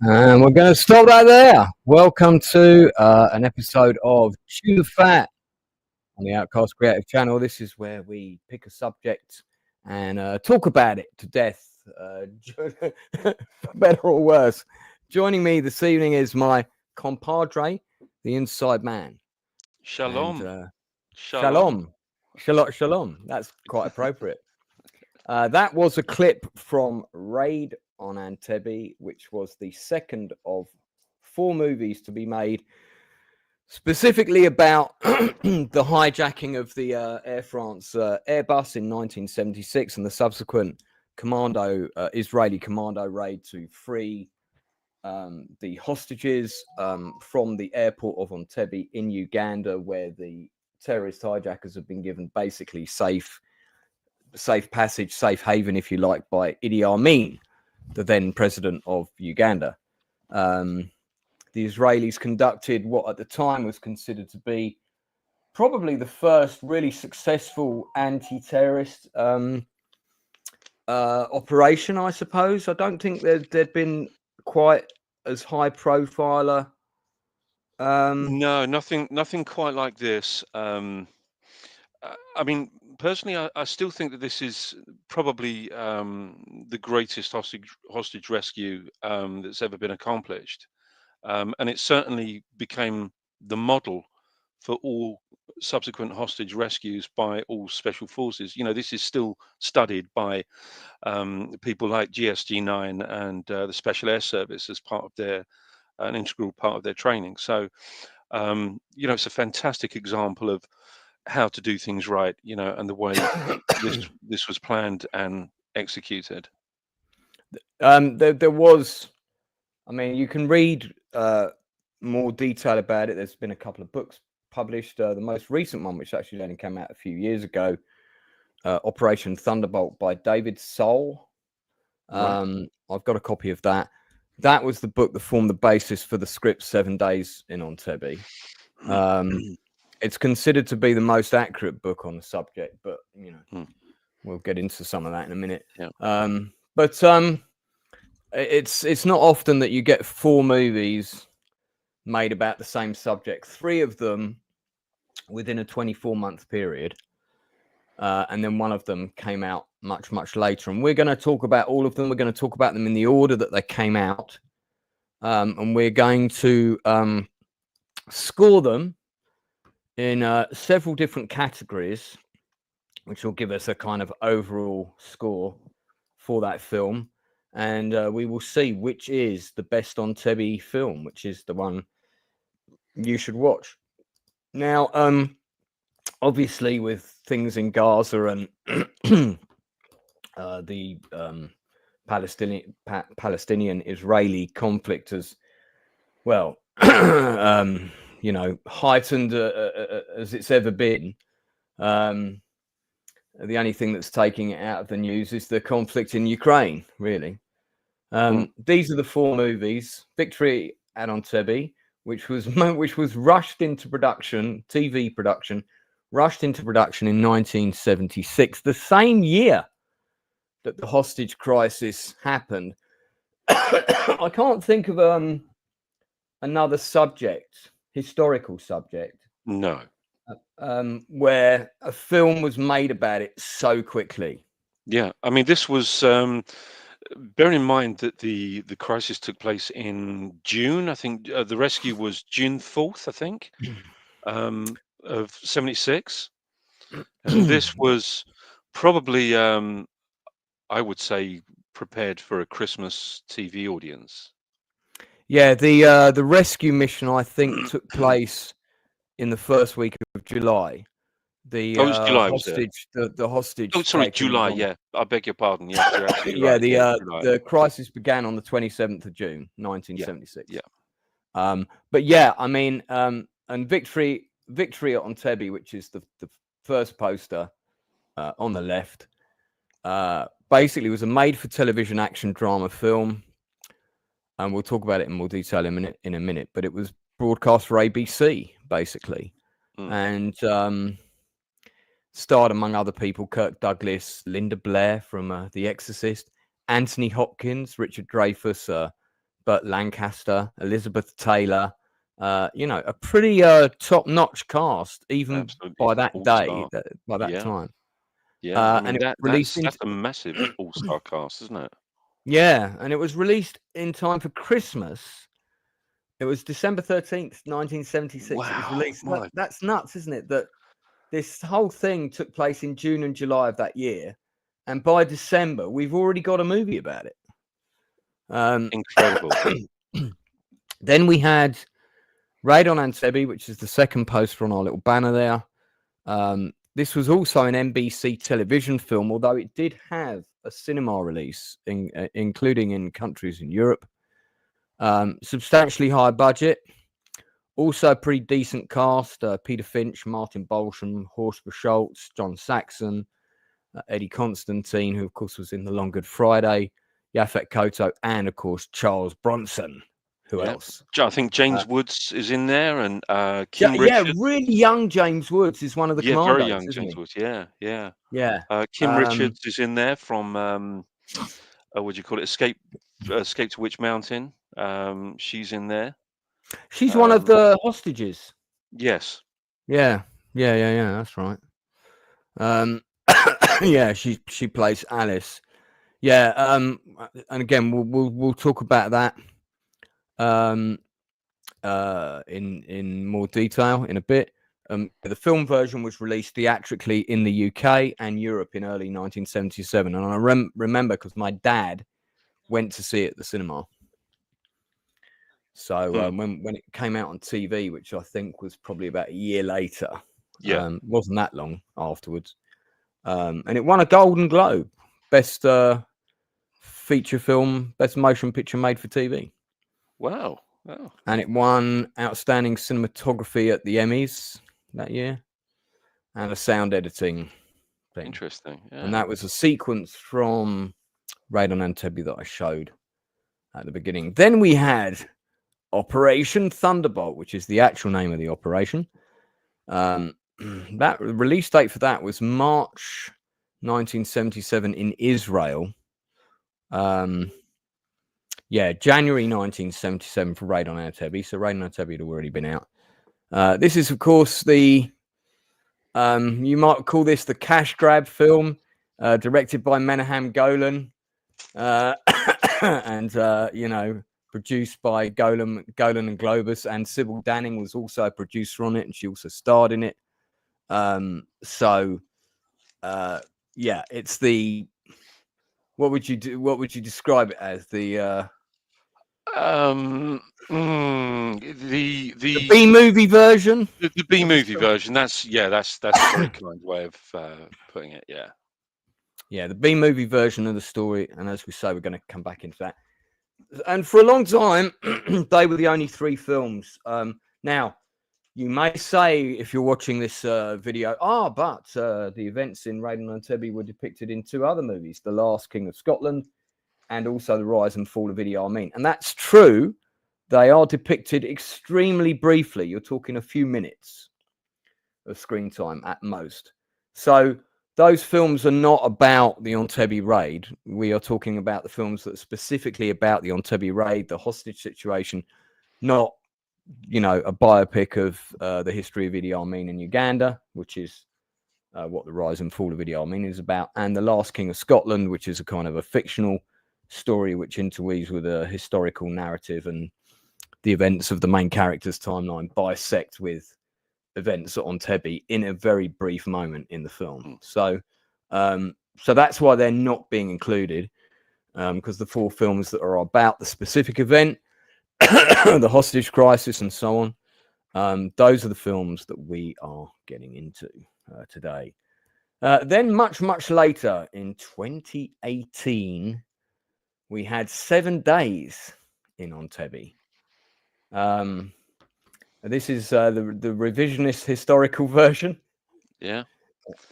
And we're going to stop right there. Welcome to an episode of Chew the Fat on the Outcast Creative Channel. This is where we pick a subject and talk about it to death, for better or worse. Joining me this evening is my compadre, the Inside Man. Shalom. And, shalom. Shalom. That's quite appropriate. That was a clip from Raid on Entebbe, which was the second of 4 movies to be made specifically about the hijacking of the Air France Airbus in 1976 and the subsequent Israeli commando raid to free the hostages from the airport of Entebbe in Uganda, where the terrorist hijackers have been given basically safe passage, safe haven, if you like, by Idi Amin, the then president of Uganda. The Israelis conducted what at the time was considered to be probably the first really successful anti-terrorist operation, I suppose. I don't think there'd been quite as high profile. No, nothing quite like this. I mean, personally, I still think that this is probably the greatest hostage rescue that's ever been accomplished. And it certainly became the model for all subsequent hostage rescues by all special forces. You know, this is still studied by people like GSG-9 and the Special Air Service as part of an integral part of their training. So, you know, it's a fantastic example of how to do things right, you know, and the way this was planned and executed. There was, I mean, you can read more detail about it. There's been a couple of books published. The most recent one, which actually only came out a few years ago, Operation Thunderbolt by David Saul. Right. I've got a copy of that. That was the book that formed the basis for the script 7 Days in Entebbe. It's considered to be the most accurate book on the subject, but you know, we'll get into some of that in a minute. Yeah. It's not often that you get 4 movies made about the same subject, 3 of them within a 24-month period, and then one of them came out much later. And we're going to talk about all of them. We're going to talk about them in the order that they came out, and we're going to score them in several different categories, which will give us a kind of overall score for that film. And we will see which is the best Entebbe film, which is the one you should watch. Now, obviously, with things in Gaza and the Palestinian-Israeli conflict as well, you know, heightened as it's ever been. The only thing that's taking it out of the news is the conflict in Ukraine, really. These are the 4 movies. Victory at Entebbe, which was rushed into production, TV production, rushed into production in 1976, the same year that the hostage crisis happened. I can't think of another historical subject. No. Where a film was made about it so quickly. Yeah, I mean, this was bear in mind that the crisis took place in June. I think the rescue was June 4th, I think, of 76. And this was probably, I would say, prepared for a Christmas TV audience. Yeah, the rescue mission I think took place in the first week of July. The Oh, it was July, was it? hostage, the hostage. Oh, sorry, taking July. was on. Yeah, I beg your pardon. Yes, you're absolutely Yeah, right. Yeah, July. the crisis began on the 27th of June, Yeah, 1976. yeah. But yeah, I mean, and victory at Entebbe, which is the first poster on the left, basically was a made-for-television action drama film, and we'll talk about it in more detail in a minute. But it was broadcast for ABC, basically, and starred, among other people, Kirk Douglas, Linda Blair from The Exorcist, Anthony Hopkins, Richard Dreyfuss, Burt Lancaster, Elizabeth Taylor. A pretty top-notch cast, even by that day, by that time. Yeah, I mean, and it that's a massive all-star cast, isn't it? Yeah, and it was released in time for Christmas. It was December 13th, 1976. Wow, it was released. That's nuts, isn't it? That this whole thing took place in June and July of that year, and by December, we've already got a movie about it. Incredible. Then we had Raid on Entebbe, which is the second poster on our little banner there. This was also an NBC television film, although it did have a cinema release, including in countries in Europe. Substantially high budget. Also, pretty decent cast: Peter Finch, Martin Balsham, Horst Schultz, John Saxon, Eddie Constantine, who of course was in The Long Good Friday, Yaphet Kotto, and of course Charles Bronson. Who else? I think James Woods is in there, and Kim Richards. Yeah, really young James Woods is one of the commandos. Very young James Woods. Yeah. Kim Richards is in there from what do you call it? Escape to Witch Mountain. She's in there. She's one of the hostages. Yes. Yeah. That's right. Yeah, she plays Alice. Yeah. And again, we'll talk about that in more detail in a bit. The film version was released theatrically in the UK and Europe in early 1977, and I remember because my dad went to see it at the cinema. So when it came out on TV, which I think was probably about a year later, wasn't that long afterwards, and it won a Golden Globe, best feature film, best motion picture made for TV. Wow. And it won outstanding cinematography at the Emmys that year, and a sound editing thing. Interesting. Yeah. And that was a sequence from Raid on Entebbe that I showed at the beginning. Then we had Operation Thunderbolt, which is the actual name of the operation. That release date for that was March 1977 in Israel. January 1977 for Raid on Entebbe. So Raid on Entebbe had already been out. This is, of course, the you might call this the cash grab film, directed by Menahem Golan, and produced by Golan and Globus, and Sybil Danning was also a producer on it, and she also starred in it. It's the what would you describe it as? The the B movie version. The B movie version. That's a very kind way of putting it. Yeah, the B movie version of the story, and as we say, we're going to come back into that. And for a long time, they were the only three films. Now, you may say, if you're watching this video, but the events in Raid on Entebbe were depicted in two other movies, The Last King of Scotland and also The Rise and Fall of Idi Amin. And that's true. They are depicted extremely briefly. You're talking a few minutes of screen time at most. So those films are not about the Entebbe raid. We are talking about the films that are specifically about the Entebbe raid, the hostage situation, not, a biopic of the history of Idi Amin in Uganda, which is what The Rise and Fall of Idi Amin is about, and The Last King of Scotland, which is a kind of a fictional story which interweaves with a historical narrative, and the events of the main character's timeline bisect with events at Entebbe in a very brief moment in the film. So that's why they're not being included, because the four films that are about the specific event the hostage crisis, and so on. Those are the films that we are getting into today. Then much later in 2018, we had 7 days in Entebbe. This is the revisionist historical version. Yeah.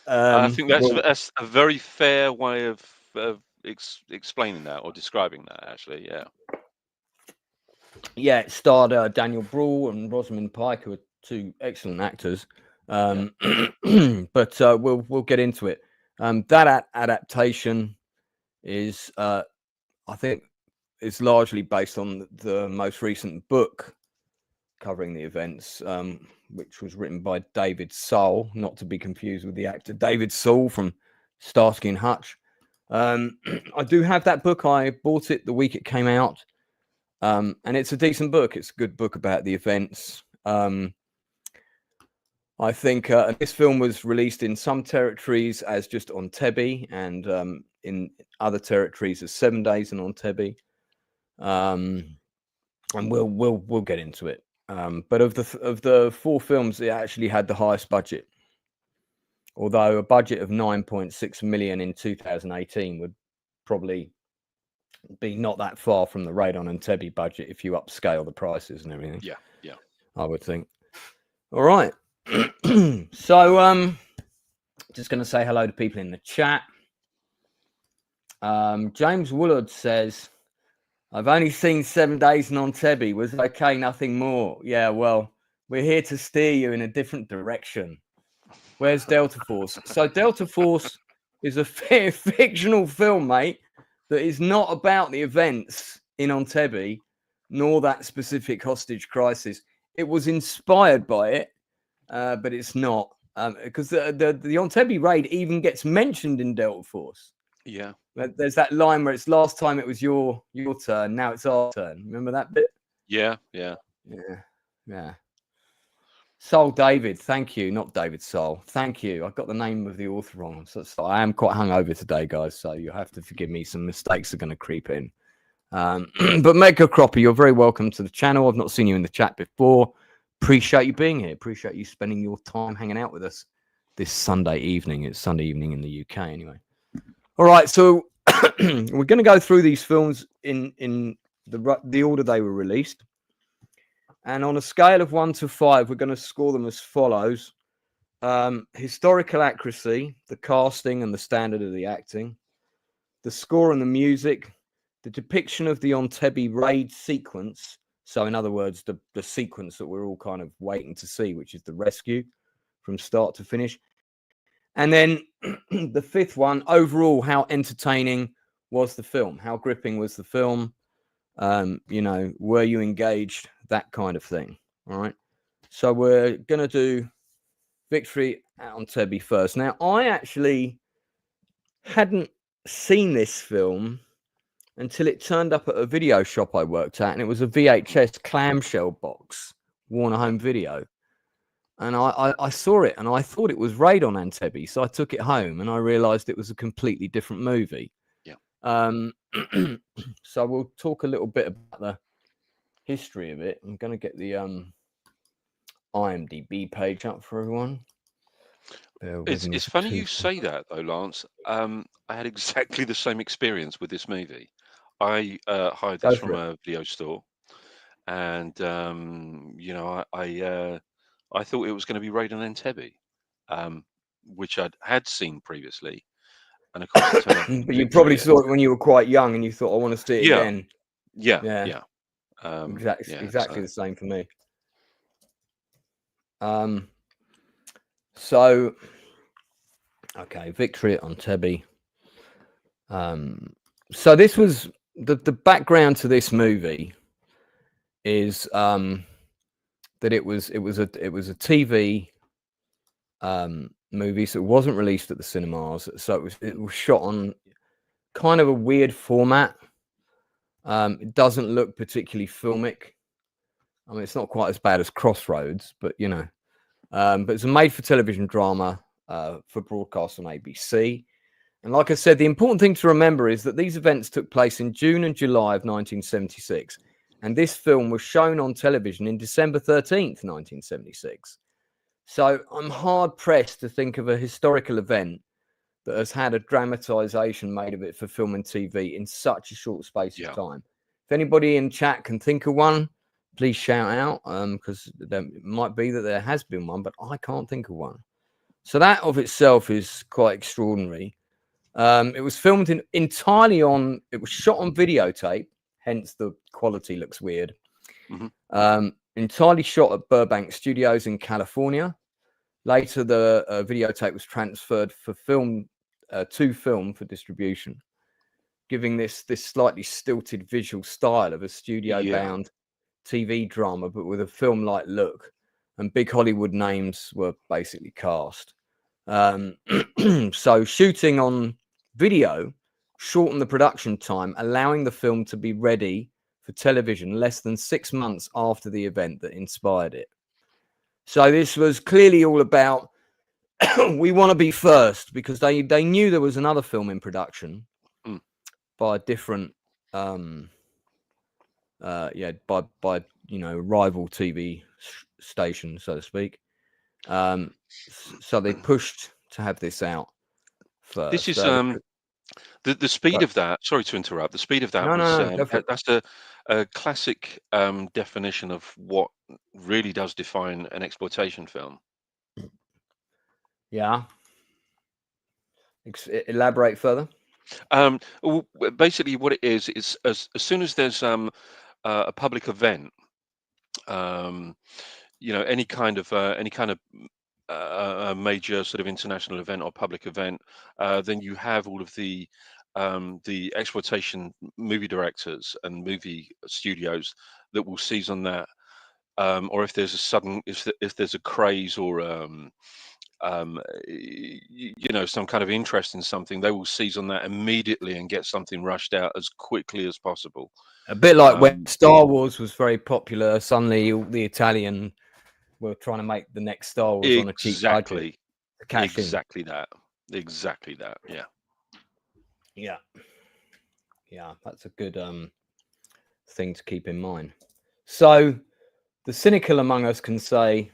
I think that's a very fair way of explaining that or describing that, actually. Yeah. Yeah, it starred Daniel Brawl and Rosamund Pike, who are 2 excellent actors. But we'll get into it. That adaptation is, I think, it's largely based on the most recent book covering the events, which was written by David Saul, not to be confused with the actor David Saul from Starsky and Hutch. I do have that book. I bought it the week it came out, and it's a decent book. It's a good book about the events. I think this film was released in some territories as just Entebbe, and in other territories as 7 days in Entebbe. And we'll get into it. But of the 4 films, it actually had the highest budget. Although a budget of 9.6 million in 2018 would probably be not that far from the Raid on Entebbe budget if you upscale the prices and everything. Yeah. I would think. All right. So just going to say hello to people in the chat. James Woolard says, I've only seen 7 days in Entebbe. Was okay, nothing more. Yeah, well, we're here to steer you in a different direction. Where's Delta Force? So Delta Force is a fictional film, mate, that is not about the events in Entebbe, nor that specific hostage crisis. It was inspired by it, but it's not. Because the Entebbe raid even gets mentioned in Delta Force. Yeah. There's that line where it's last time it was your turn, now it's our turn. Remember that bit? Yeah. Saul David, thank you. Not David Saul. Thank you. I got the name of the author wrong. So I am quite hungover today, guys. So you have to forgive me. Some mistakes are going to creep in. But Mega Croppy, you're very welcome to the channel. I've not seen you in the chat before. Appreciate you being here. Appreciate you spending your time hanging out with us this Sunday evening. It's Sunday evening in the UK, anyway. All right, so we're going to go through these films in the order they were released. And on a scale of 1 to 5, we're going to score them as follows. Historical accuracy, the casting and the standard of the acting, the score and the music, the depiction of the Entebbe raid sequence. So in other words, the sequence that we're all kind of waiting to see, which is the rescue from start to finish. And then the 5th one, overall, how entertaining was the film? How gripping was the film? Were you engaged? That kind of thing. All right. So we're going to do Victory at Entebbe first. Now, I actually hadn't seen this film until it turned up at a video shop I worked at, and it was a VHS clamshell box, Warner Home Video. And I saw it, and I thought it was Raid on Entebbe, so I took it home, and I realised it was a completely different movie. Yeah. So we'll talk a little bit about the history of it. I'm going to get the IMDb page up for everyone. It's funny you say that, though, Lance. I had exactly the same experience with this movie. I hired this from a video store, and I thought it was going to be Raid on Entebbe, which I had seen previously, and of course, but you probably saw it when you were quite young, and you thought, I want to see it again. Yeah. Exactly the same for me. So, okay, Victory at Entebbe. So this was the background to this movie is that it was a TV movie, so it wasn't released at the cinemas. So it was shot on kind of a weird format. It doesn't look particularly filmic. I mean, it's not quite as bad as Crossroads, but but it's a made-for-television drama for broadcast on ABC. And like I said, the important thing to remember is that these events took place in June and July of 1976. And this film was shown on television in December 13th, 1976. So I'm hard pressed to think of a historical event that has had a dramatization made of it for film and TV in such a short space of time. If anybody in chat can think of one, please shout out, because it might be that there has been one, but I can't think of one. So that of itself is quite extraordinary. It was filmed it was shot on videotape, hence the quality looks weird. Entirely shot at Burbank Studios in California. Later, the videotape was transferred to film for distribution, giving this slightly stilted visual style of a studio-bound TV drama, but with a film-like look. And big Hollywood names were basically cast. So shooting on video shortened the production time, allowing the film to be ready for television less than 6 months after the event that inspired it. So this was clearly all about we want to be first, because they knew there was another film in production by a different by rival TV station, so to speak. So they pushed to have this out first. This is the speed of that. Sorry to interrupt. The speed of that that's a classic definition of what really does define an exploitation film. Yeah. Elaborate further. Well, basically, what it is as soon as there's a public event, any kind of a major sort of international event or public event, then you have all of the exploitation movie directors and movie studios that will seize on that, or if there's if there's a craze or some kind of interest in something, they will seize on that immediately and get something rushed out as quickly as possible. A bit like when Star Wars was very popular, suddenly all the Italian were trying to make the next Star Wars on a cheap budget. Exactly that. Yeah, that's a good thing to keep in mind. So the cynical among us can say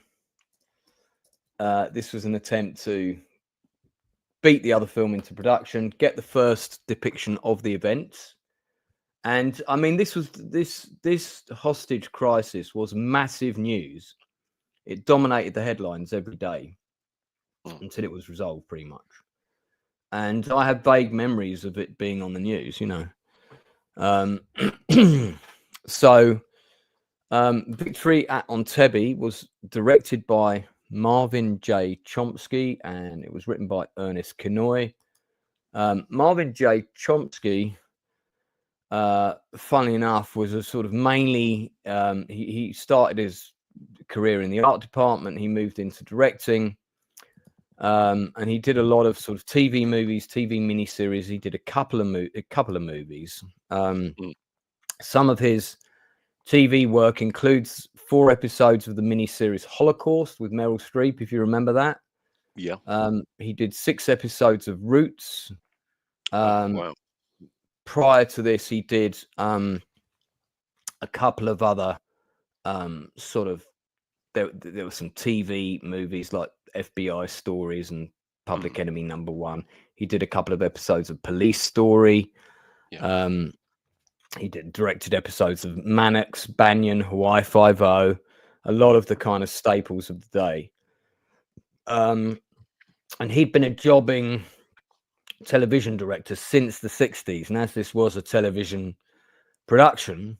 this was an attempt to beat the other film into production, get the first depiction of the events. And I mean, this hostage crisis was massive news. It dominated the headlines every day until it was resolved, pretty much. And I have vague memories of it being on the news, So Victory at Entebbe was directed by Marvin J. Chomsky, and it was written by Ernest Kinoy. Marvin J. Chomsky, funnily enough, was a sort of mainly he started his career in the art department. He moved into directing, and he did a lot of sort of TV movies, TV miniseries. He did a couple of movies. Some of his TV work includes 4 episodes of the miniseries Holocaust with Meryl Streep, if you remember that. Yeah. He did 6 episodes of Roots. Wow. Prior to this, he did a couple of other sort of there were some TV movies like FBI Stories and Public Enemy #1. He did a couple of episodes of Police Story. Yeah. He directed episodes of Mannix, Banyan, Hawaii Five-0, a lot of the kind of staples of the day. And he'd been a jobbing television director since the 60s. And as this was a television production,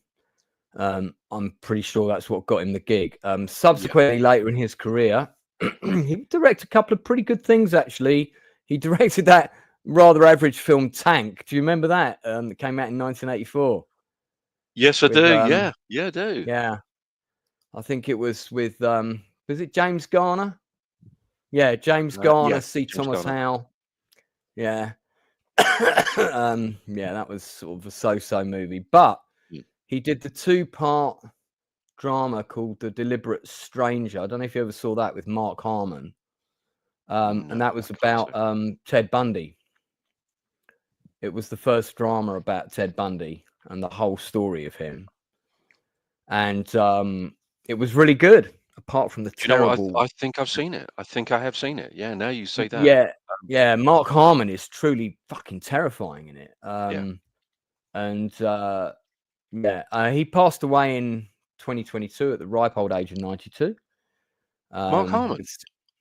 I'm pretty sure that's what got him the gig. Subsequently, later in his career, he directed a couple of pretty good things, actually. He directed that rather average film Tank. Do you remember that? That came out in 1984. Yes, I do. Yeah, I do. Yeah. I think it was with, was it James Garner? Yeah, James Garner, C. Thomas Howell. Yeah. Yeah, that was sort of a so-so movie. But he did the 2-part drama called The Deliberate Stranger. I don't know if you ever saw that with Mark Harmon. And that was about Ted Bundy. It was the first drama about Ted Bundy and the whole story of him. and it was really good. Apart from the terrible, You know, I think I've seen it. I think I have seen it. Yeah, now you say that. Yeah. Mark Harmon is truly fucking terrifying in it. Yeah. And he passed away in 2022 at the ripe old age of 92. Mark Harmon.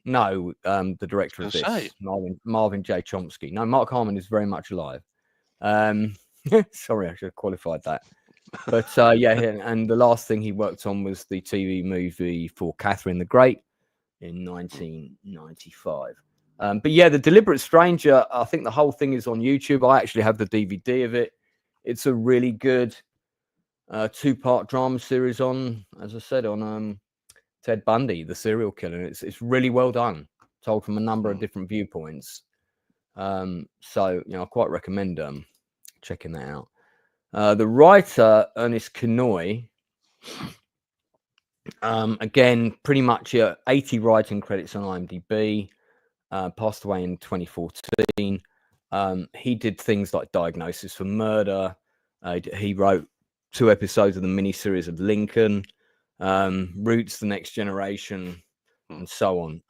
No, the director of this, Marvin J. Chomsky. No, Mark Harmon is very much alive. Sorry, I should have qualified that. But and the last thing he worked on was the TV movie for Catherine the Great in 1995. But yeah, The Deliberate Stranger, I think the whole thing is on YouTube. I actually have the DVD of it. It's a really good 2-part drama series on, as I said, on Ted Bundy, the serial killer. It's really well done, told from a number of different viewpoints. So I quite recommend checking that out. The writer, Ernest Kenoy, again, pretty much 80 writing credits on IMDb, passed away in 2014. He did things like Diagnosis for Murder. He wrote 2 episodes of the miniseries of Lincoln, Roots, The Next Generation, and so on.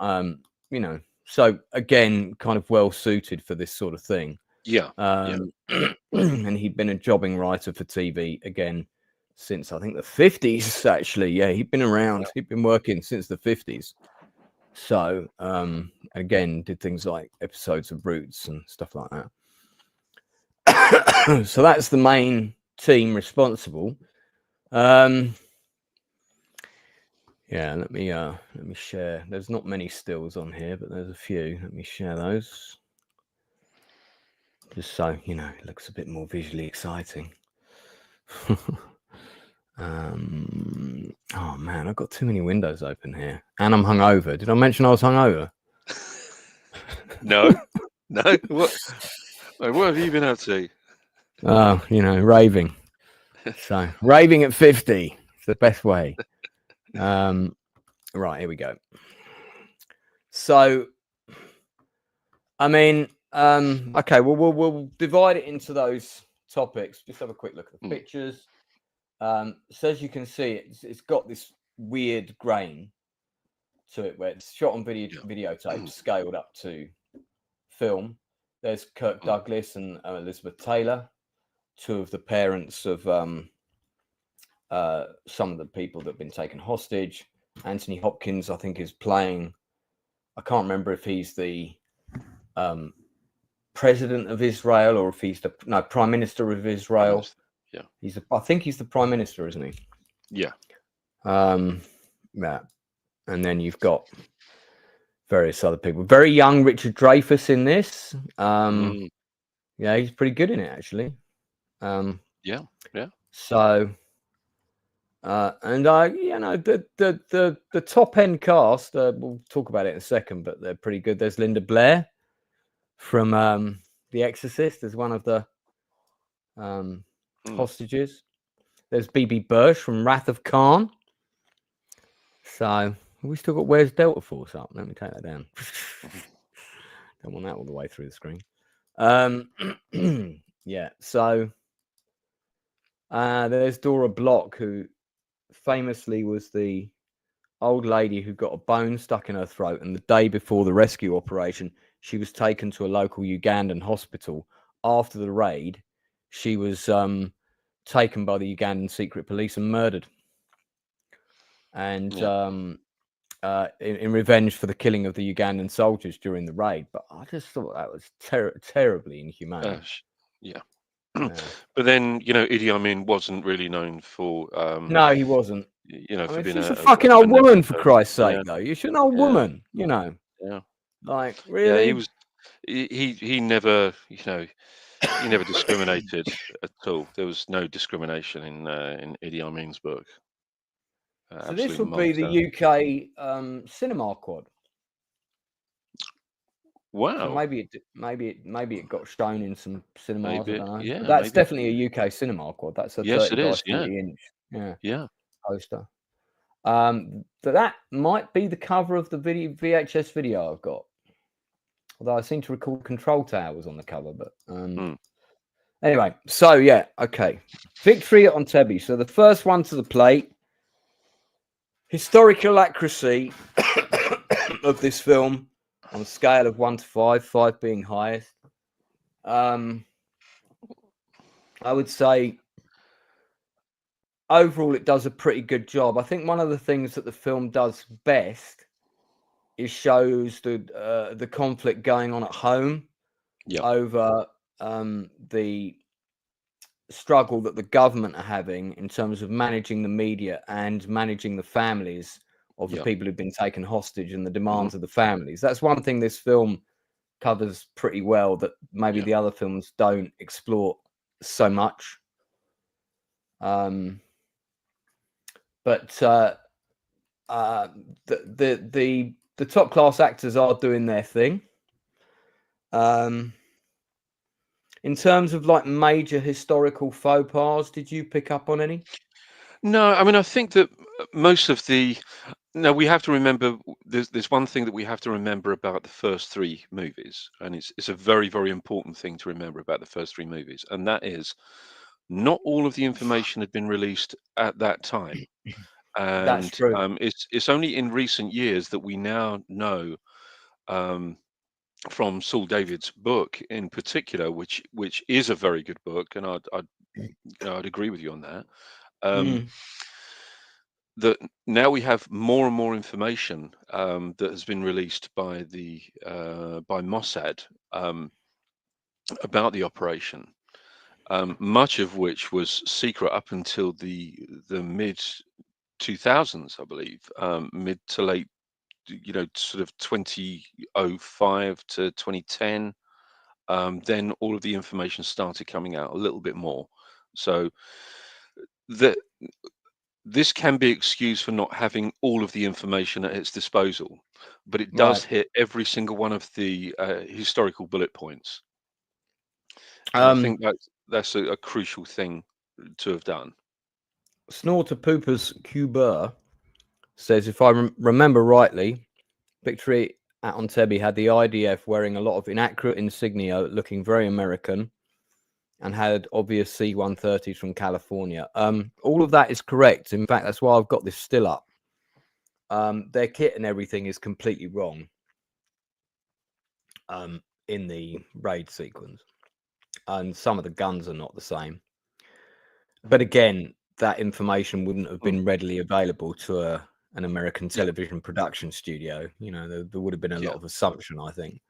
So again, kind of well suited for this sort of thing. Yeah. And he'd been a jobbing writer for TV again since I think the 50s, actually. Yeah, he'd been around. He'd been working since the 50s. So again, did things like episodes of Roots and stuff like that. So that's the main team responsible. Yeah, let me share. There's not many stills on here, but there's a few. Let me share those. Just so it looks a bit more visually exciting. Oh man, I've got too many windows open here, and I'm hungover. Did I mention I was hungover? No. What have you been up to? Oh, raving. So raving at 50 is the best way. Right, here we go. So, I mean, okay, well, we'll divide it into those topics. Just have a quick look at the pictures. So as you can see, it's got this weird grain to it where it's shot on videotape, scaled up to film. There's Kirk Douglas and Elizabeth Taylor, 2 of the parents of some of the people that have been taken hostage. Anthony Hopkins, I think, is playing. I can't remember if he's the president of Israel or if he's the prime minister of Israel. Yeah, I think he's the prime minister, isn't he? Yeah. Yeah, and then you've got various other people. Very young Richard Dreyfuss in this. Yeah, he's pretty good in it, actually. Yeah. So, and the top end cast. We'll talk about it in a second, but they're pretty good. There's Linda Blair from The Exorcist as one of the hostages. There's BB Bursch from Wrath of Khan. So we still got Where's Delta Force up? Let me take that down. Don't want that all the way through the screen. Yeah. So there's Dora Block, who famously was the old lady who got a bone stuck in her throat, and the day before the rescue operation, she was taken to a local Ugandan hospital. After the raid, she was taken by the Ugandan secret police and murdered. And in revenge for the killing of the Ugandan soldiers during the raid. But I just thought that was terribly inhumane. Yeah. But then, Idi Amin wasn't really known for... no, he wasn't. For being she's a fucking old woman, for Christ's sake, though. You should an old woman, Yeah. Like, really? Yeah, he was... He never, he never discriminated at all. There was no discrimination in Idi Amin's book. So this would be the UK cinema quad. Wow. So maybe it got shown in some cinemas. I don't know. Yeah, but that's definitely a UK cinema quad. That's a 30 by 40 inch. Yeah. Poster. But that might be the cover of the VHS video I've got. Although I seem to recall Control Tower was on the cover, but anyway. So yeah, okay. Victory at Entebbe. So the first one to the plate Historical accuracy of this film on a scale of 1 to 5, 5 being highest. I would say overall it does a pretty good job. I think one of the things that the film does best is shows the conflict going on at home over the struggle that the government are having in terms of managing the media and managing the families of the people who've been taken hostage and the demands of the families. That's one thing this film covers pretty well that maybe the other films don't explore so much. But the top class actors are doing their thing. In terms of like major historical faux pas, did you pick up on any? No, I mean, I think that most of the now we have to remember there's one thing that we have to remember about the first three movies, and it's a very, very important thing to remember about the first three movies, and that is not all of the information had been released at that time. That's And true. it's only in recent years that we now know from Saul David's book in particular, which is a very good book, and I'd agree with you on that. That now we have more and more information that has been released by the by Mossad about the operation, much of which was secret up until the mid 2000s, I believe, mid to late, sort of 2005 to 2010. Then all of the information started coming out a little bit more. So this can be excused for not having all of the information at its disposal, but it does hit every single one of the historical bullet points. And I think that's a crucial thing to have done. Snorter Poopers Cuba says, if I remember rightly, Victory at Entebbe had the IDF wearing a lot of inaccurate insignia, looking very American, and had obvious C-130s from California. All of that is correct. In fact, that's why I've got this still up. Their kit and everything is completely wrong in the raid sequence. And some of the guns are not the same. But again, that information wouldn't have been readily available to an American television production studio. There would have been a lot of assumption, I think.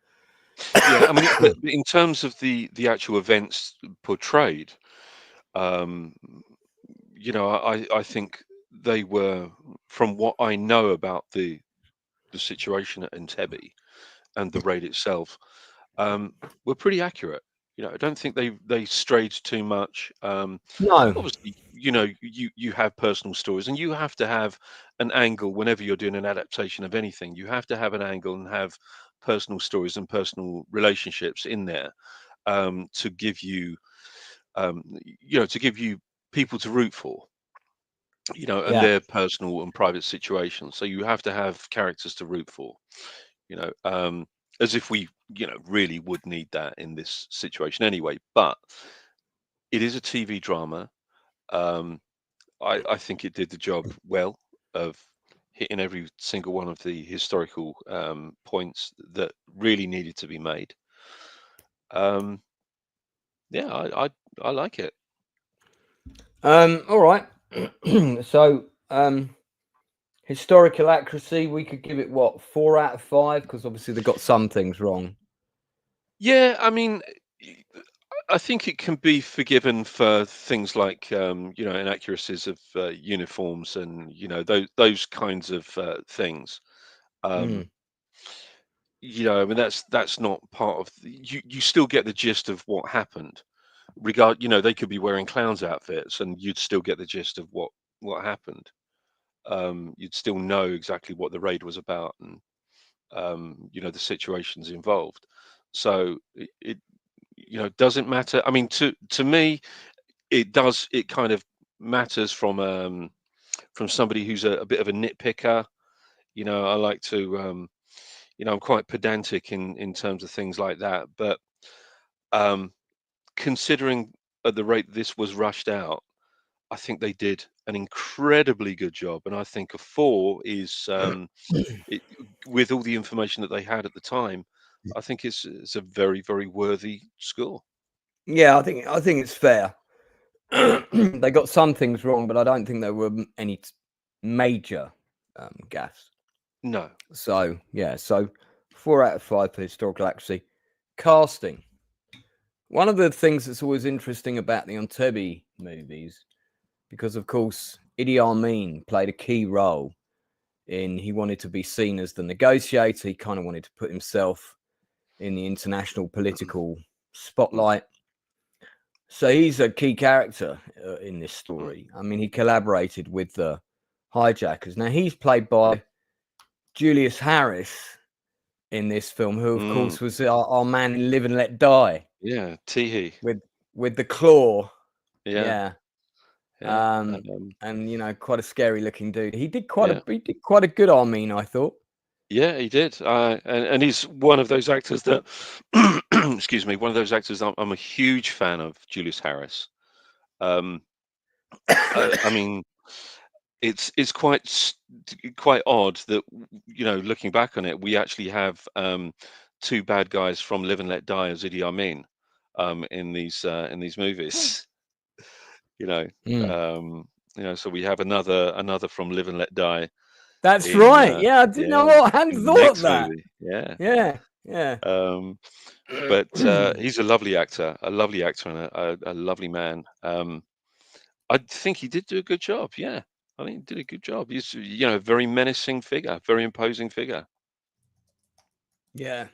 Yeah, I mean, in terms of the actual events portrayed, I think they were, from what I know about the situation at Entebbe and the raid itself, were pretty accurate. I don't think they strayed too much. No. Obviously, you have personal stories, and you have to have an angle whenever you're doing an adaptation of anything. You have to have an angle and have personal stories and personal relationships in there to give you, to give you people to root for. And their personal and private situations. So you have to have characters to root for. As if we, really would need that in this situation anyway. But it is a TV drama. I think it did the job well of hitting every single one of the historical points that really needed to be made. Yeah, I like it. All right. So, historical accuracy, we could give it what, 4 out of 5, because obviously they got some things wrong. Yeah, I mean, I think it can be forgiven for things like inaccuracies of uniforms and those kinds of things. I mean, that's not part of you still get the gist of what happened. They could be wearing clowns outfits and you'd still get the gist of what happened. You'd still know exactly what the raid was about and the situations involved. So it doesn't matter. I mean, to me, it does. It kind of matters from somebody who's a bit of a nitpicker. I like to, I'm quite pedantic in terms of things like that. But considering at the rate this was rushed out, I think they did an incredibly good job, and I think a 4 is with all the information that they had at the time. I think it's a very, very worthy score. Yeah, I think it's fair. They got some things wrong, but I don't think there were any major gaffes. No. So yeah, so 4 out of 5 for historical accuracy. Casting. One of the things that's always interesting about the Entebbe movies, because of course Idi Amin played a key role in, he wanted to be seen as the negotiator. He kind of wanted to put himself in the international political spotlight. So he's a key character in this story. I mean, he collaborated with the hijackers. Now he's played by Julius Harris in this film, who of course was our man in Live and Let Die. Yeah, Teehee. With the claw. Yeah. And you know, quite a scary looking dude. He did quite a good Amin, I thought. Yeah, he did. And he's one of those actors that excuse me, one of those actors I'm a huge fan of, Julius Harris. I mean, it's quite odd that, you know, looking back on it, we actually have 2 bad guys from Live and Let Die as Idi Amin in these movies. You know, so we have another from Live and Let Die. That's right. Yeah, I didn't know what I hadn't thought of that. Movie. Yeah. But he's a lovely actor and a lovely man. I think he did do a good job. Yeah, I think he did a good job. He's, you know, a very menacing figure, very imposing figure. Yeah,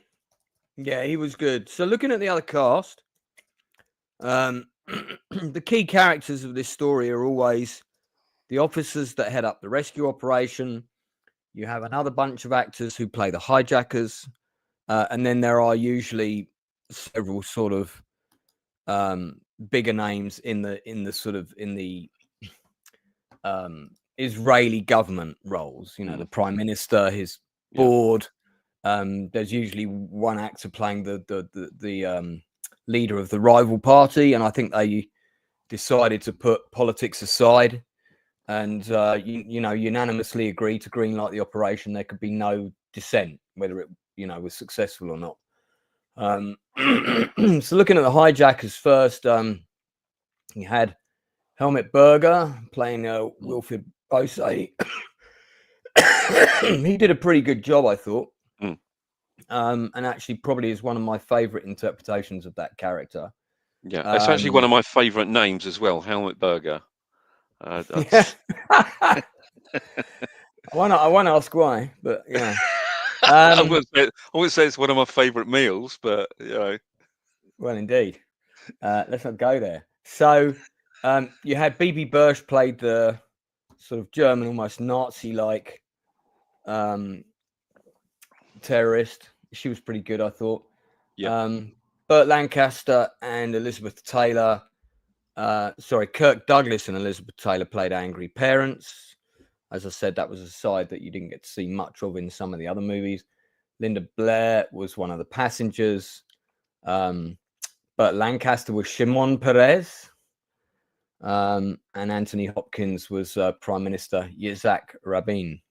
he was good. So looking at the other cast, the key characters of this story are always the officers that head up the rescue operation. You have another bunch of actors who play the hijackers, and then there are usually several sort of bigger names in the Israeli government roles. You know, the prime minister, his board. There's usually one actor playing the leader of the rival party, and I think they decided to put politics aside and unanimously agree to greenlight the operation. There could be no dissent whether it was successful or not. So looking at the hijackers first, you had Helmut Berger playing Wilfred Bose. He did a pretty good job, I thought. And actually probably is one of my favorite interpretations of that character. Yeah, it's actually one of my favorite names as well, Helmut Berger. I won't ask why, but yeah. I wouldn't say it's one of my favorite meals, but you know. Well, indeed. Let's not go there. So you had Bibi Bursch played the sort of German, almost Nazi-like terrorist. She was pretty good, I thought. Yeah. Burt Lancaster and Elizabeth Taylor. Kirk Douglas and Elizabeth Taylor played angry parents. As I said, that was a side that you didn't get to see much of in some of the other movies. Linda Blair was one of the passengers. Burt Lancaster was Shimon Peres. And Anthony Hopkins was Prime Minister Yitzhak Rabin.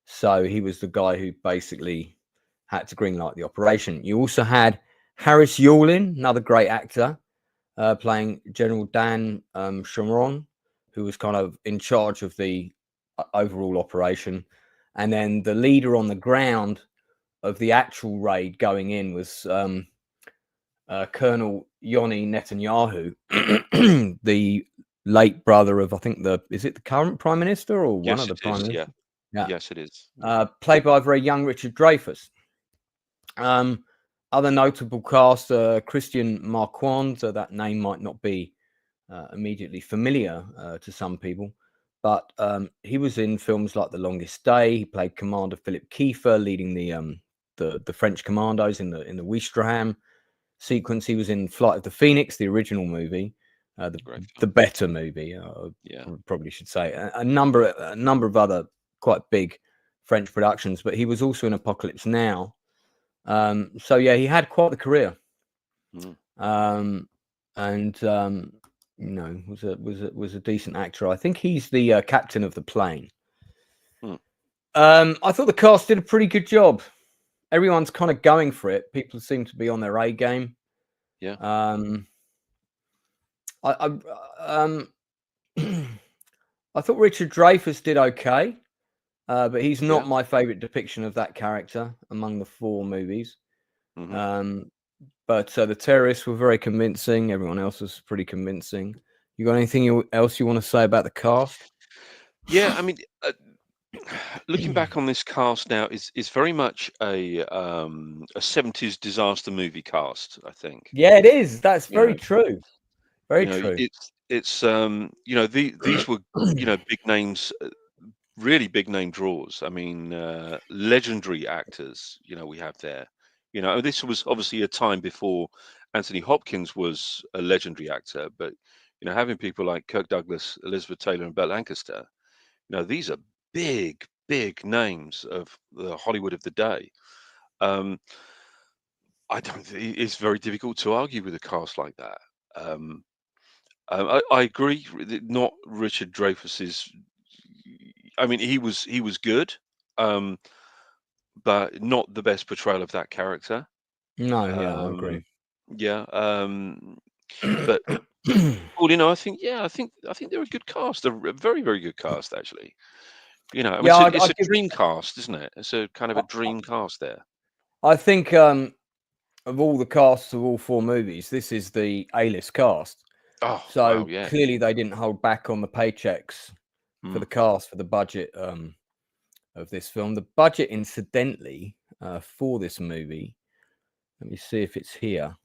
So he was the guy who basically had to greenlight the operation. You also had Harris Yulin, another great actor, playing General Dan Sharon, who was kind of in charge of the overall operation. And then the leader on the ground of the actual raid going in was Colonel Yoni Netanyahu, the late brother of, I think, is it the current Prime Minister or one of the Prime Ministers? Yeah. Yes, it is. Played by a very young Richard Dreyfuss. Other notable cast, Christian Marquand, so that name might not be immediately familiar to some people, but he was in films like The Longest Day. He played Commander Philip Kiefer, leading the French commandos in the Ouistreham sequence. He was in Flight of the Phoenix, the original movie, the better movie. Probably should say a number of other quite big French productions, but he was also in Apocalypse Now. So yeah, he had quite the career. was a decent actor. I think he's the captain of the plane. Hmm. I thought the cast did a pretty good job. Everyone's kind of going for it. People seem to be on their A game. Yeah. I thought Richard Dreyfuss did okay, but he's not my favorite depiction of that character among the 4 movies. Mm-hmm. But the terrorists were very convincing. Everyone else was pretty convincing. You got anything else you want to say about the cast? Yeah, I mean, looking back on this cast now is very much a 70s disaster movie cast, I think. Yeah, it is. That's You very know, true. Very you know, true. it's these were big names, really big name draws. I mean, legendary actors. We have there. This was obviously a time before Anthony Hopkins was a legendary actor, but having people like Kirk Douglas, Elizabeth Taylor, and Burt Lancaster. These are big, big names of the Hollywood of the day. Um, I don't think it's very difficult to argue with a cast like that. Um, I agree that not Richard Dreyfuss is. I mean, he was good, um, but not the best portrayal of that character. No, yeah, I agree. Um, yeah, but all I think, I think they're a good cast. They're a very, very good cast, actually. I mean, Yeah, it's a dream cast, isn't it? It's a kind of a dream cast there. I think of all the casts of all 4 movies, this is the A-list cast. Oh, So wow, yeah. clearly they didn't hold back on the paychecks for the cast, for the budget of this film. The budget, incidentally, for this movie, let me see if it's here.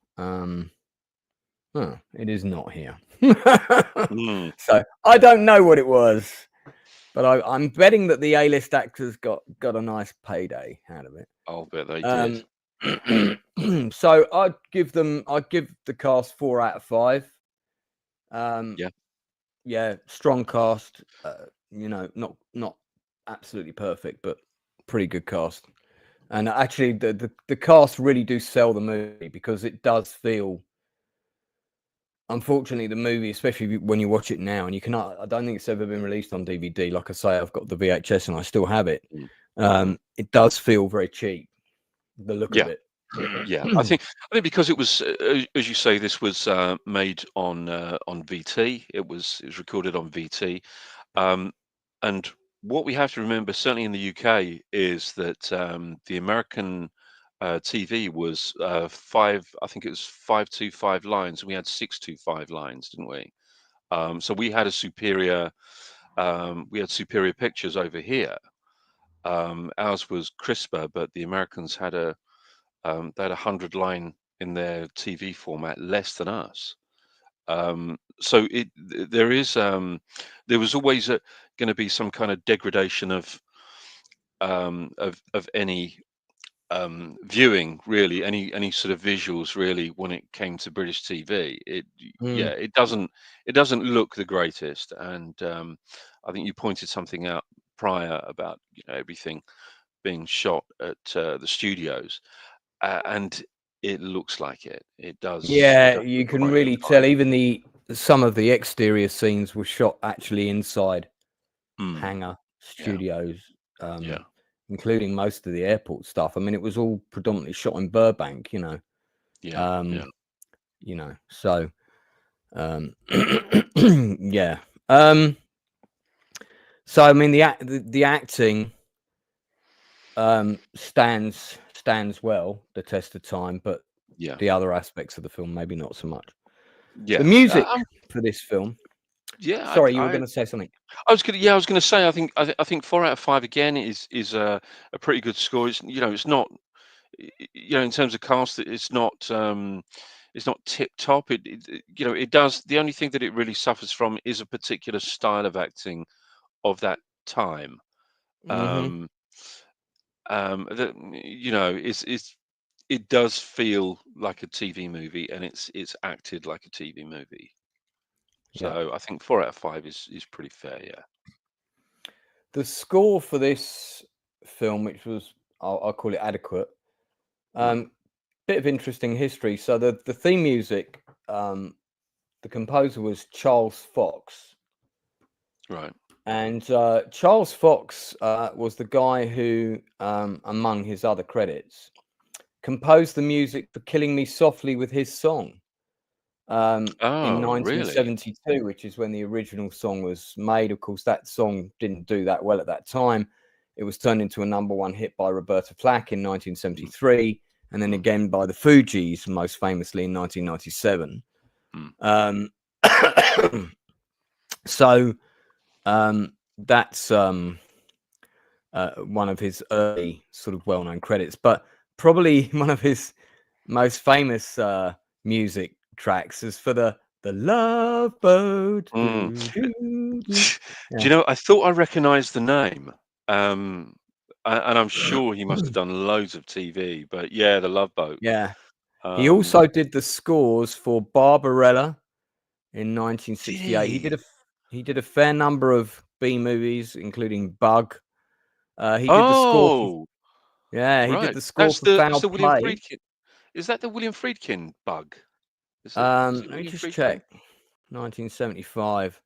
It is not here. So I don't know what it was, but I'm betting that the A-list actors got a nice payday out of it. I'll bet they did. So I'd give the cast 4 out of 5. Yeah, strong cast. Not absolutely perfect, but pretty good cast. And actually, the cast really do sell the movie, because it does feel. Unfortunately, the movie, especially when you watch it now, and I don't think it's ever been released on DVD. Like I say, I've got the VHS and I still have it. It does feel very cheap, the look of Yeah. it. Yeah, I think because it was, as you say, this was made on VT. It was recorded on VT, and what we have to remember, certainly in the UK, is that the American TV was 5. I think it was 525 lines, and we had 625 lines, didn't we? So we had superior pictures over here. Ours was crisper, but the Americans had they had 100 line in their TV format, less than us. So there was always going to be some kind of degradation of any viewing, really, any sort of visuals, really, when it came to British TV. It doesn't look the greatest, and I think you pointed something out prior about everything being shot at the studios, and it looks like it. It does. It Yeah, does you look can quite really tell. fine. Even some of the exterior scenes were shot actually inside Mm, hangar yeah, studios, yeah, including most of the airport stuff. I mean, it was all predominantly shot in Burbank, yeah, um, yeah, So yeah. So I mean, the acting stands well the test of time, but yeah, the other aspects of the film maybe not so much. The yeah. music for this film. Yeah, Sorry, you were going to say something. I was gonna say. I think 4 out of 5 again is a pretty good score. It's not. In terms of cast, it's not tip top. It does. The only thing that it really suffers from is a particular style of acting of that time. Mm-hmm. Um, that is it does feel like a TV movie, and it's acted like a TV movie. Yeah. So I think 4 out of 5 is pretty fair. Yeah. The score for this film, which was I'll call it adequate. Mm. Bit of interesting history. So the theme music the composer was Charles Fox. Right. And Charles Fox was the guy who, among his other credits, composed the music for Killing Me Softly with his song in Really? 1972, which is when the original song was made. Of course, that song didn't do that well at that time. It was turned into a #1 hit by Roberta Flack in 1973, and then again by the Fugees, most famously in 1997. So that's one of his early sort of well-known credits, but probably one of his most famous music tracks is for the Love Boat. Do you know, I thought I recognized the name, and I'm sure he must have done loads of TV, but yeah, the Love Boat. Yeah. He also did the scores for Barbarella in 1968. He did a fair number of B movies, including Bug. He did the score. He did the score for Foul the William Play. Friedkin. Is that the William Friedkin Bug? Is it Let me William just Friedkin? check. 1975.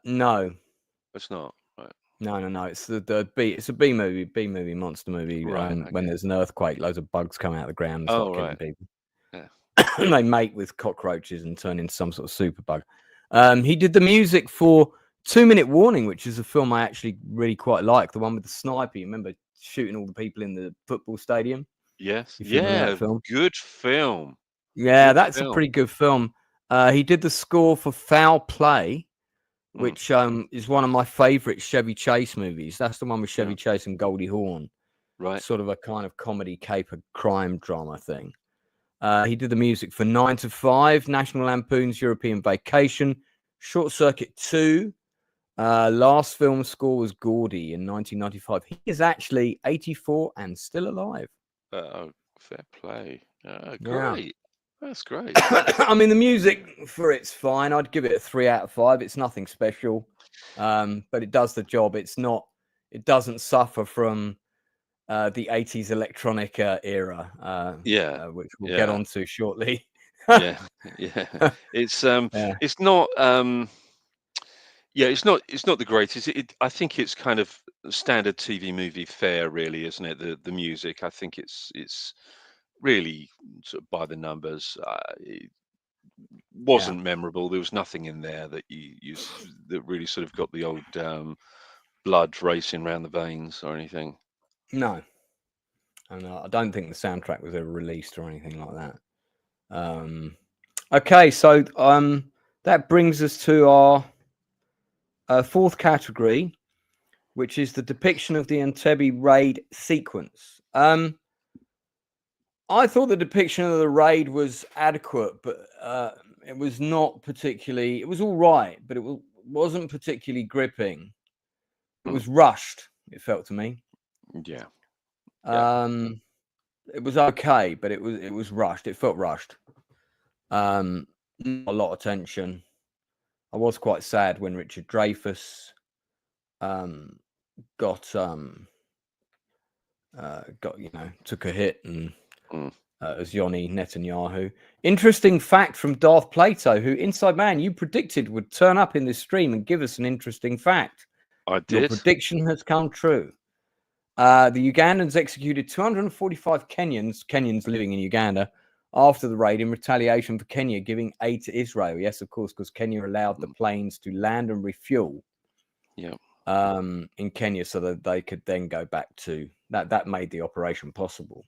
No, It's not. Right. no. It's the B. It's a B movie, monster movie. Right, When there's an earthquake, loads of bugs come out of the ground and start killing people. Yeah. And they mate with cockroaches and turn into some sort of super bug. He did the music for 2 Minute Warning, which is a film I actually really quite like. The one with the sniper. You remember shooting all the people in the football stadium? Yes. If you remember that film. Good film. Yeah, Good that's film. a pretty good film. He did the score for Foul Play, which is one of my favorite Chevy Chase movies. That's the one with Chevy Chase and Goldie Hawn. Right. Sort of a kind of comedy caper crime drama thing. He did the music for 9 to 5, National Lampoon's European Vacation, Short Circuit 2. Last film score was Gordy in 1995. He is actually 84 and still alive. Fair play. Great. Yeah. That's great. I mean, the music for it's fine. I'd give it a 3 out of 5. It's nothing special, but it does the job. It doesn't suffer from the 80s electronic era, which we'll get onto shortly. yeah. It's it's not it's not the greatest. I think it's kind of standard TV movie fare, really, isn't it? The music. I think it's really sort of by the numbers. It wasn't memorable. There was nothing in there that that really sort of got the old blood racing around the veins or anything. No, and I don't think the soundtrack was ever released or anything like that. Okay, so that brings us to our fourth category, which is the depiction of the Entebbe raid sequence. I thought the depiction of the raid was adequate, but it was not particularly. It was all right, but it wasn't particularly gripping. It was rushed. It felt to me. Yeah. It was okay, but it was rushed. It felt rushed. Not a lot of tension. I was quite sad when Richard Dreyfuss took a hit and as Yoni Netanyahu. Interesting fact from Darth Plato, who Inside Man you predicted would turn up in this stream and give us an interesting fact. I did. Your prediction has come true. The Ugandans executed 245 Kenyans living in Uganda after the raid in retaliation for Kenya giving aid to Israel. Yes, of course, because Kenya allowed the planes to land and refuel. Yeah. In Kenya, so that they could then go back to that. That made the operation possible.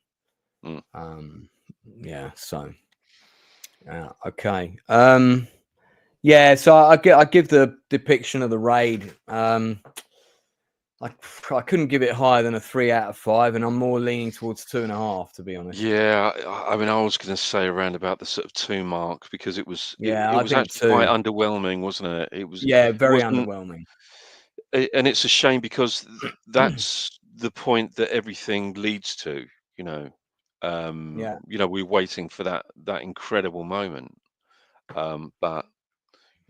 Okay. So I give the depiction of the raid. I couldn't give it higher than a 3 out of 5, and I'm more leaning towards 2.5, to be honest. Yeah, I mean, I was going to say around about the sort of 2 mark because it was I was think actually 2. quite underwhelming, wasn't it? It was very underwhelming. And it's a shame because that's the point that everything leads to, you know. We're waiting for that incredible moment, but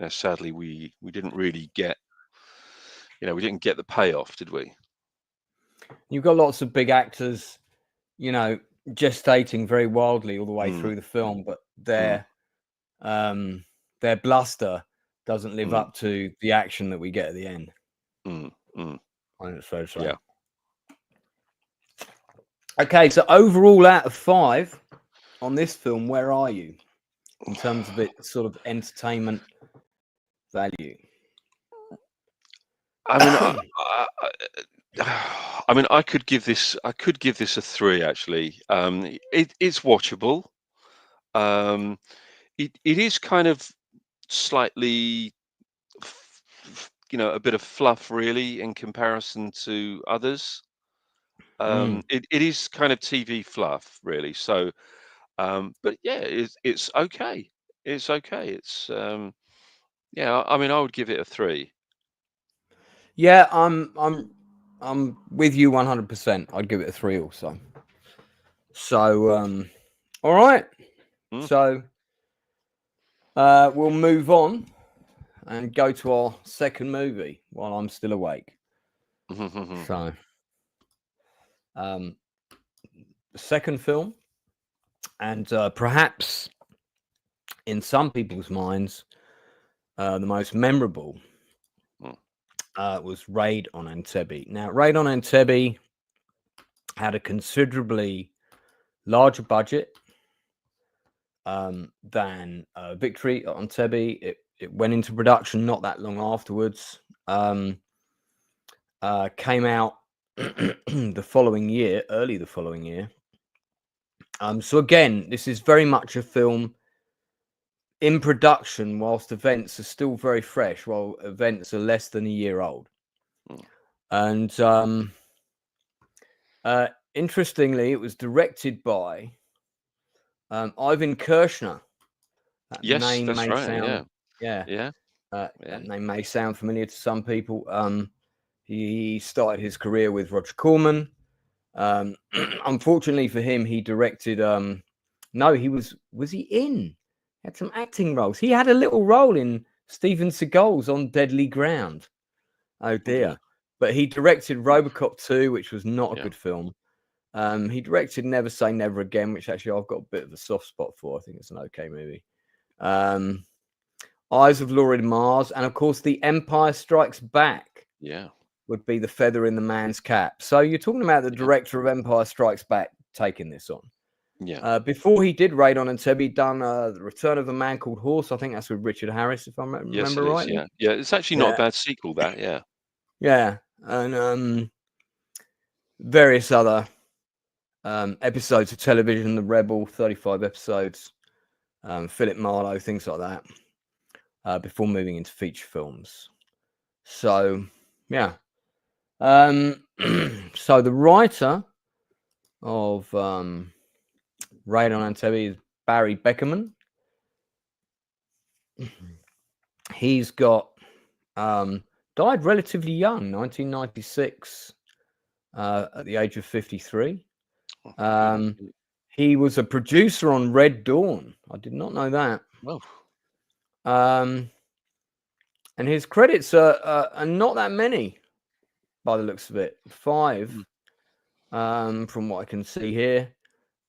sadly we didn't really get we didn't get the payoff, did we? You've got lots of big actors, gestating very wildly all the way through the film, but they're their bluster doesn't live up to the action that we get at the end. I think it's fair to say. Yeah. Okay, so overall out of 5 on this film, where are you in terms of its sort of entertainment value? I mean, I could give this a 3 actually. It's watchable. It is kind of slightly, a bit of fluff really in comparison to others. It is kind of TV fluff really. So, but yeah, it's okay. It's okay. It's yeah. I mean, I would give it a 3. Yeah, I'm with you 100%. I'd give it a 3 also. So, all right. So, we'll move on and go to our second movie while I'm still awake. So, the second film, and perhaps in some people's minds, the most memorable, was Raid on Entebbe. Now, Raid on Entebbe had a considerably larger budget than Victory on Entebbe. It went into production not that long afterwards. Came out the following year, early the following year. So again, this is very much a film in production whilst events are still very fresh, while events are less than a year old. And interestingly, it was directed by Ivan Kershner. That Yes, name that's may right. sound, Yeah. that name may sound familiar to some people. He started his career with Roger Corman. Unfortunately for him, he directed. No, he was he in? He had some acting roles. He had a little role in Steven Seagal's On Deadly Ground. Oh dear! But he directed RoboCop 2, which was not a good film. He directed Never Say Never Again, which actually I've got a bit of a soft spot for. I think it's an okay movie. Eyes of Laura Mars, and of course, The Empire Strikes Back. Yeah. Would be the feather in the man's cap. So you're talking about the director of Empire Strikes Back taking this on. Yeah. Before he did Raid on Entebbe, he'd done The Return of a Man Called Horse. I think that's with Richard Harris, if I remember rightly. Yeah. It's actually not a bad sequel, that. Yeah. Yeah, and various other episodes of television. The Rebel, 35 episodes. Philip Marlowe, things like that. Before moving into feature films. So yeah. So the writer of Raid on Entebbe is Barry Beckerman. He's got died relatively young, 1996, at the age of 53. He was a producer on Red Dawn. I did not know that. And his credits are not that many, by the looks of it. 5, from what I can see here,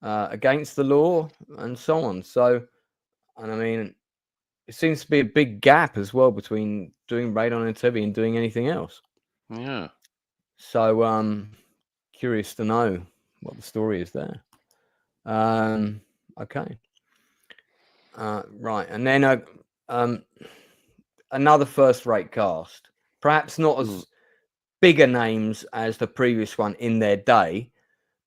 Against the Law, and so on. So, and I mean, it seems to be a big gap as well between doing Raid on Entebbe and doing anything else. Yeah. So, curious to know what the story is there. Okay. Right, and then another first-rate cast, perhaps not as bigger names as the previous one in their day,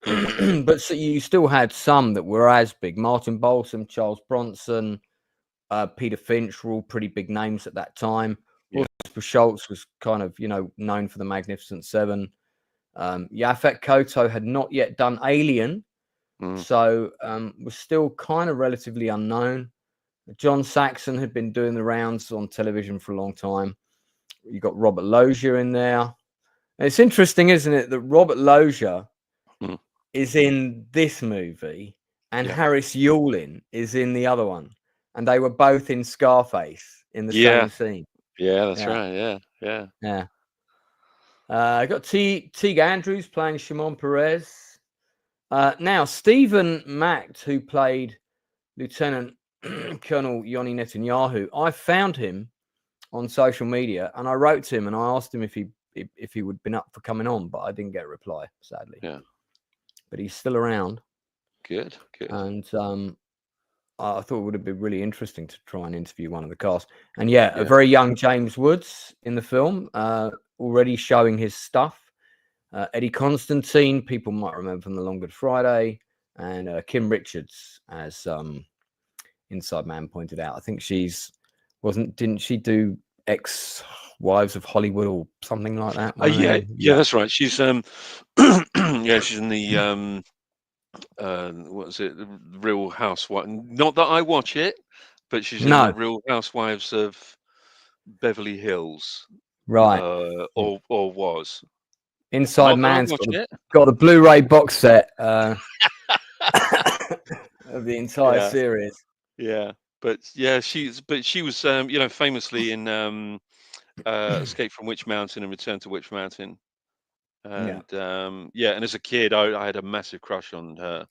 but so you still had some that were as big. Martin Balsam, Charles Bronson, Peter Finch were all pretty big names at that time. Oscar Schultz was kind of, known for The Magnificent Seven. Yaphet Kotto had not yet done Alien, so was still kind of relatively unknown. John Saxon had been doing the rounds on television for a long time. You got Robert Loggia in there. And it's interesting, isn't it, that Robert Loggia is in this movie and Harris Yulin is in the other one, and they were both in Scarface in the same scene. Yeah, that's right. Yeah. I got Teague Andrews playing Shimon Perez. Now Stephen Macht, who played Lieutenant Colonel Yoni Netanyahu. I found him on social media, and I wrote to him and I asked him if he would been up for coming on, but I didn't get a reply, sadly. Yeah. But he's still around. Good. And I thought it would have been really interesting to try and interview one of the cast. And yeah, a very young James Woods in the film, already showing his stuff. Eddie Constantine, people might remember from The Long Good Friday, and Kim Richards, as Inside Man pointed out. I think didn't she do Ex-Wives of Hollywood or something like that? Yeah, that's right. She's she's in the what is it, the Real Housewives? Not that I watch it, but she's in the Real Housewives of Beverly Hills, right? Or was. Inside Man's got a Blu-ray box set of the entire series. Yeah, but she was famously in Escape from Witch Mountain and Return to Witch Mountain. And and as a kid I had a massive crush on her.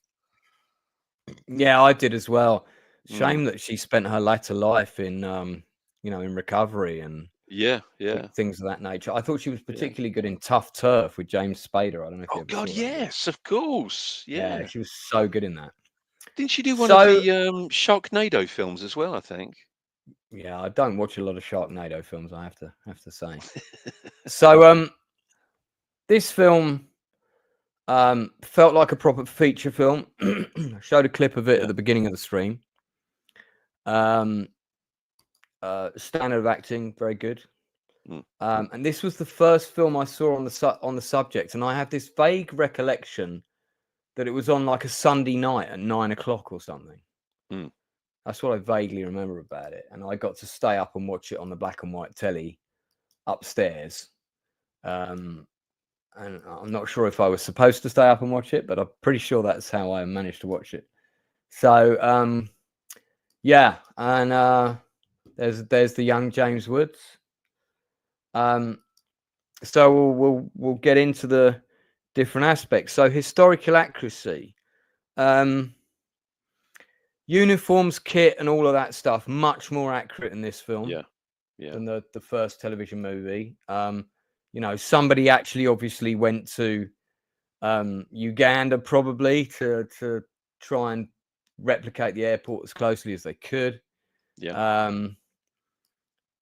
Yeah, I did as well. Shame that she spent her latter life in in recovery and things of that nature. I thought she was particularly good in Tough Turf with James Spader. I don't know if you ever saw that. Yes, of course. Yeah, she was so good in that. Didn't she do one of the Sharknado films as well, I think? Yeah, I don't watch a lot of Sharknado films, I have to say. So this film felt like a proper feature film. I showed a clip of it at the beginning of the stream. Standard of acting, very good. And this was the first film I saw on the subject, and I have this vague recollection that it was on like a Sunday night at 9 o'clock or something. That's what I vaguely remember about it, and I got to stay up and watch it on the black and white telly upstairs. And I'm not sure if I was supposed to stay up and watch it, but I'm pretty sure that's how I managed to watch it. So and there's the young James Woods. So we'll get into the different aspects. So historical accuracy, uniforms, kit, and all of that stuff, much more accurate in this film than the first television movie. Somebody actually obviously went to Uganda probably to try and replicate the airport as closely as they could.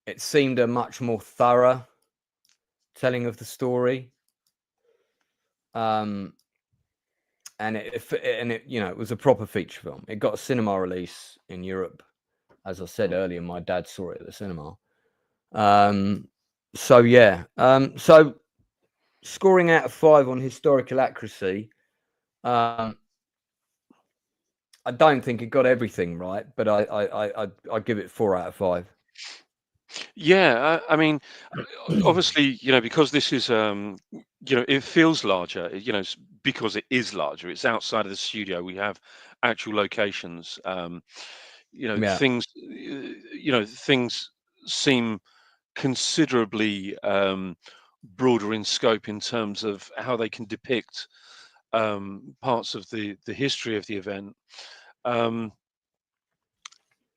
It seemed a much more thorough telling of the story. And it was a proper feature film. It got a cinema release in Europe. As I said earlier, my dad saw it at the cinema. So scoring out of 5 on historical accuracy, I don't think it got everything right, but I give it 4 out of 5. Yeah, I mean, obviously, because this is, it feels larger, because it is larger. It's outside of the studio. We have actual locations. Things, things seem considerably broader in scope in terms of how they can depict parts of the history of the event.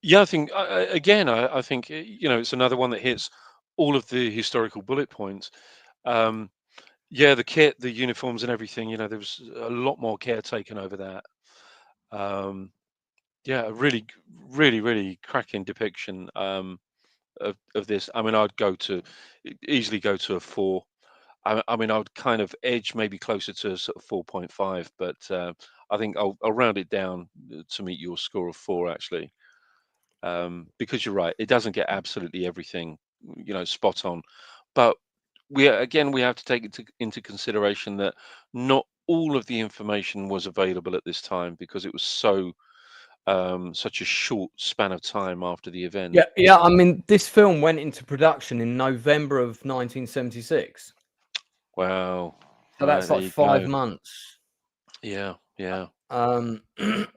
I think I think it's another one that hits all of the historical bullet points. The kit, the uniforms, and everything. There was a lot more care taken over that. A really, really, really cracking depiction of this. I mean, I'd easily go to a 4. I mean, I would kind of edge maybe closer to a sort of 4.5, but I think I'll round it down to meet your score of 4 actually. Because you're right, it doesn't get absolutely everything, spot on, but we have to take into consideration that not all of the information was available at this time because it was such a short span of time after the event. I mean, this film went into production in November of 1976. Wow. So that's like 5 months. Yeah.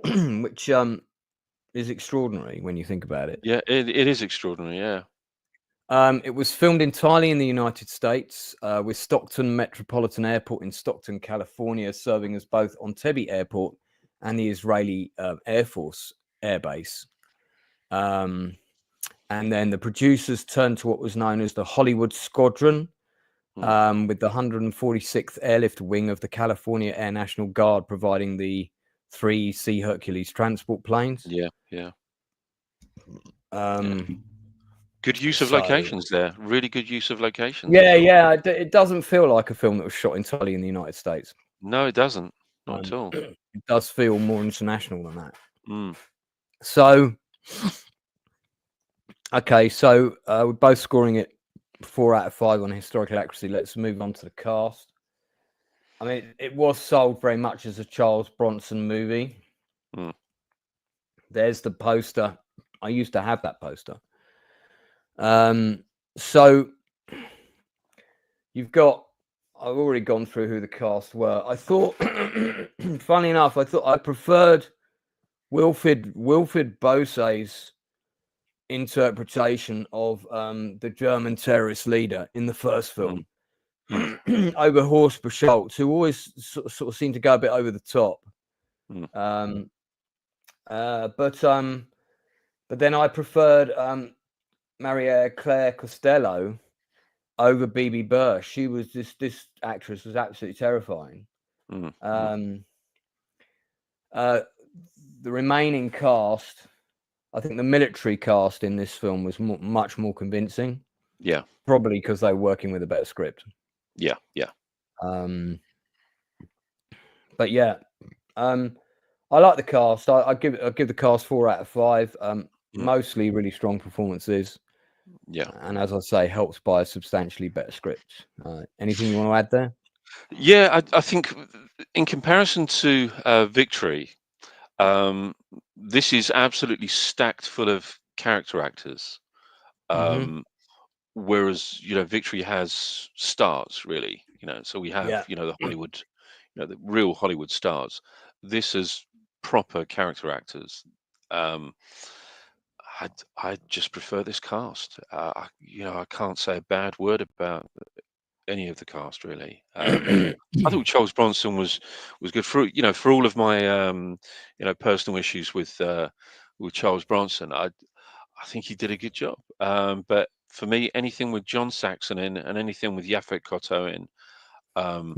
Which is extraordinary when you think about it. Yeah, it is extraordinary. Yeah. It was filmed entirely in the United States, with Stockton Metropolitan Airport in Stockton, California, serving as both Entebbe Airport and the Israeli Air Force Air Base. And then the producers turned to what was known as the Hollywood Squadron, with the 146th Airlift Wing of the California Air National Guard providing the 3 Sea Hercules transport planes. Yeah. Good use of So, locations there. Really good use of locations. Yeah. It doesn't feel like a film that was shot entirely in the United States. No, it doesn't. Not at all. It does feel more international than that. Mm. So, okay, so we're both scoring it 4 out of 5 on historical accuracy. Let's move on to the cast. I mean, it was sold very much as a Charles Bronson movie. There's the poster. I used to have that poster. So you've got, I've already gone through who the cast were. I thought, funny enough, I preferred Wilfried Bose's interpretation of the German terrorist leader in the first film over Horst Schultz, who always sort of seemed to go a bit over the top. But then I preferred Maria Claire Costello over Bibi Burr. She was this actress was absolutely terrifying. The remaining cast, I think the military cast in this film was much more convincing. Yeah, probably because they were working with a better script. Yeah. But yeah, I like the cast. I give the cast 4 out of 5. Mostly really strong performances. Yeah, and as I say, helps by a substantially better script. Anything you want to add there? Yeah, I think in comparison to Victory, this is absolutely stacked full of character actors. Whereas, Victory has stars, really, so we have, the Hollywood, the real Hollywood stars. This is proper character actors. I just prefer this cast. I can't say a bad word about any of the cast, really. I thought Charles Bronson was good for all of my personal issues with Charles Bronson. I think he did a good job. But for me, anything with John Saxon in and anything with Yaphet Kotto in, I'm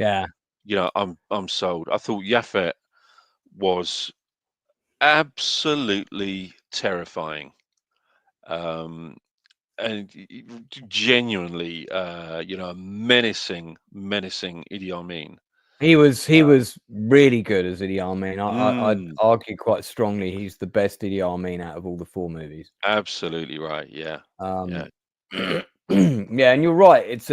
sold. I thought Yaphet was absolutely terrifying. And genuinely, a menacing Idi Amin. He was really good as Idi Amin. I'd argue quite strongly he's the best Idi Amin out of all the 4 movies. Absolutely right. Yeah. Yeah, and you're right. It's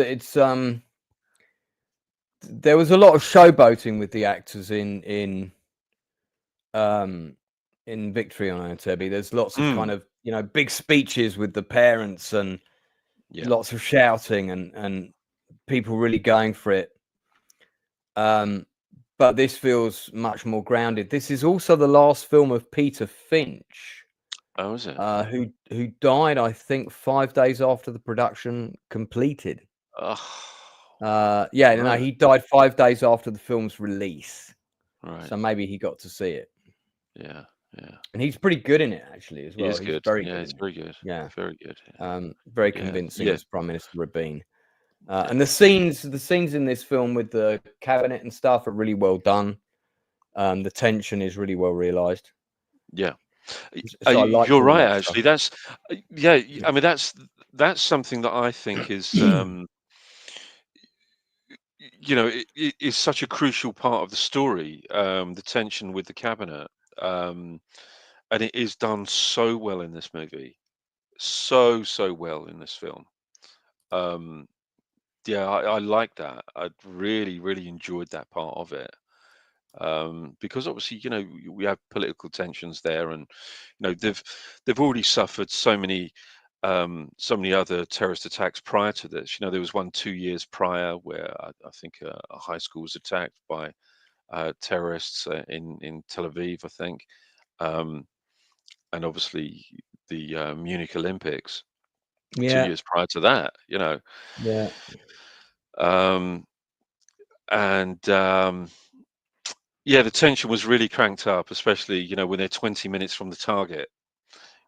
there was a lot of showboating with the actors in Victory on Entebbe. There's lots of kind of big speeches with the parents and lots of shouting and people really going for it. But this feels much more grounded. This is also the last film of Peter Finch. Oh, is it? Who died, I think, 5 days after the production completed. He died 5 days after the film's release. Right. So maybe he got to see it. Yeah. And he's pretty good in it, actually, as well. He's good. Very good. He's very good. Yeah. Very good. Very convincing as Prime Minister Rabin. And the scenes in this film with the cabinet and stuff are really well done. The tension is really well realized. Yeah. So you're right, actually. That's I mean, that's something that I think is it is such a crucial part of the story, the tension with the cabinet, and it is done so well in this movie, so well in this film. I like that. I really enjoyed that part of it, because obviously we have political tensions there, and they've already suffered so many other terrorist attacks prior to this. There was one 2 years prior where I think a high school was attacked by terrorists in Tel Aviv, I think, and obviously the Munich Olympics 2 years prior to that. The tension was really cranked up, especially when they're 20 minutes from the target.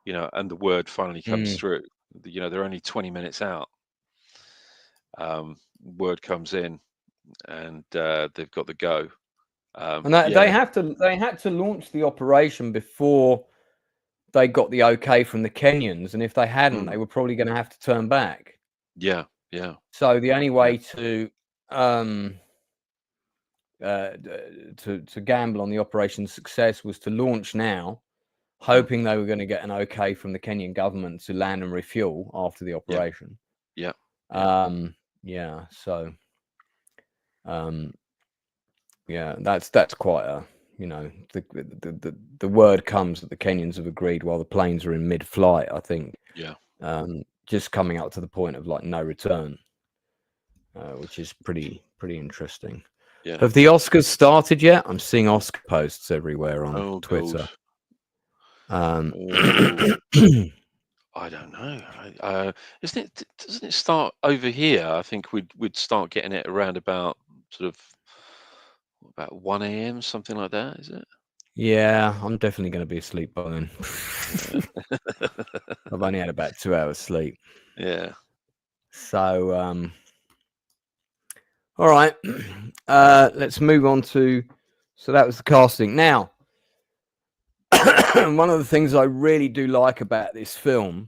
and the word finally comes Mm. through. They're only 20 minutes out. Word comes in, and they've got the go. And they had to launch the operation before they got the okay from the Kenyans, and if they hadn't, they were probably going to have to turn back. Yeah. So the only way to gamble on the operation's success was to launch now, hoping they were going to get an okay from the Kenyan government to land and refuel after the operation. Yeah. So that's quite a, the word comes that the Kenyans have agreed while the planes are in mid-flight, I think. Yeah. Just coming up to the point of like no return, which is pretty interesting. Yeah. Have the Oscars started yet? I'm seeing Oscar posts everywhere on Twitter. I don't know. Doesn't it start over here? I think we'd start getting it around about sort of about 1 a.m. something like that. Is it? Yeah, I'm definitely going to be asleep by then. I've only had about 2 hours sleep. Yeah. So, all right. Let's move on to. So that was the casting. Now, one of the things I really do like about this film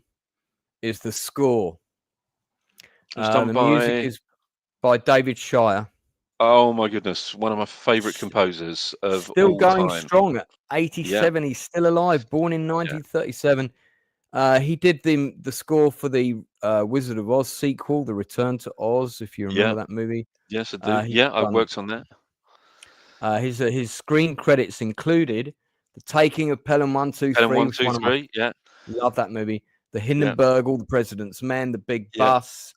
is the score. It's done by... music is by David Shire. Oh my goodness, one of my favorite composers of still all going time. Strong at 87. He's still alive, born in 1937. He did the score for the Wizard of Oz sequel, The Return to Oz, if you remember that movie. Yes, I do. I worked on that. His screen credits included The Taking of Pelham 1, 2, 3. Pelham 1, 2, 3, Love that movie. The Hindenburg, All the President's Men, The Big Bus,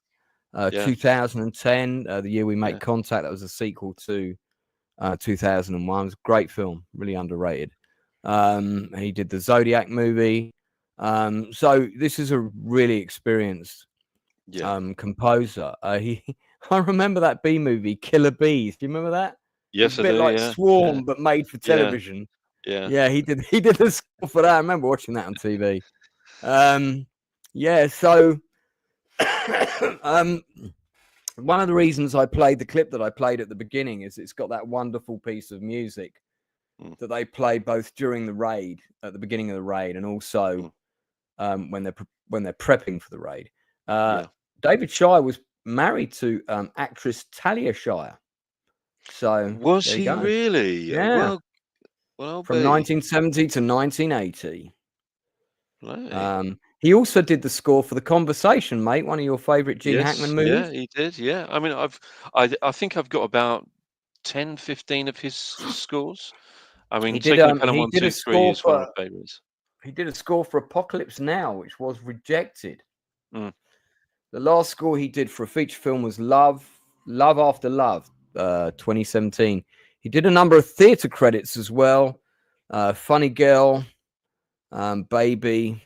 2010, the year we make contact. That was a sequel to 2001. It was a great film, really underrated. He did the Zodiac movie. So this is a really experienced composer. I remember that B movie, Killer Bees. Do you remember that? Yes, a bit like Swarm, but made for television. Yeah. He did the score for that. I remember watching that on TV. So one of the reasons I played the clip that I played at the beginning is it's got that wonderful piece of music that they play both during the raid, at the beginning of the raid, and also when they're prepping for the raid. David Shire was married to actress Talia Shire. So was he really? Yeah. Well, from 1970 to 1980. Right. He also did the score for The Conversation, mate. One of your favorite Gene Hackman movies. Yeah, he did. Yeah, I mean, I think I've got about 10, 15 of his scores. I mean, Taking Pelham 1, 2, 3 is one of my favorites. He did a score for Apocalypse Now, which was rejected. The last score he did for a feature film was Love After Love, 2017. He did a number of theatre credits as well. Funny Girl, Baby,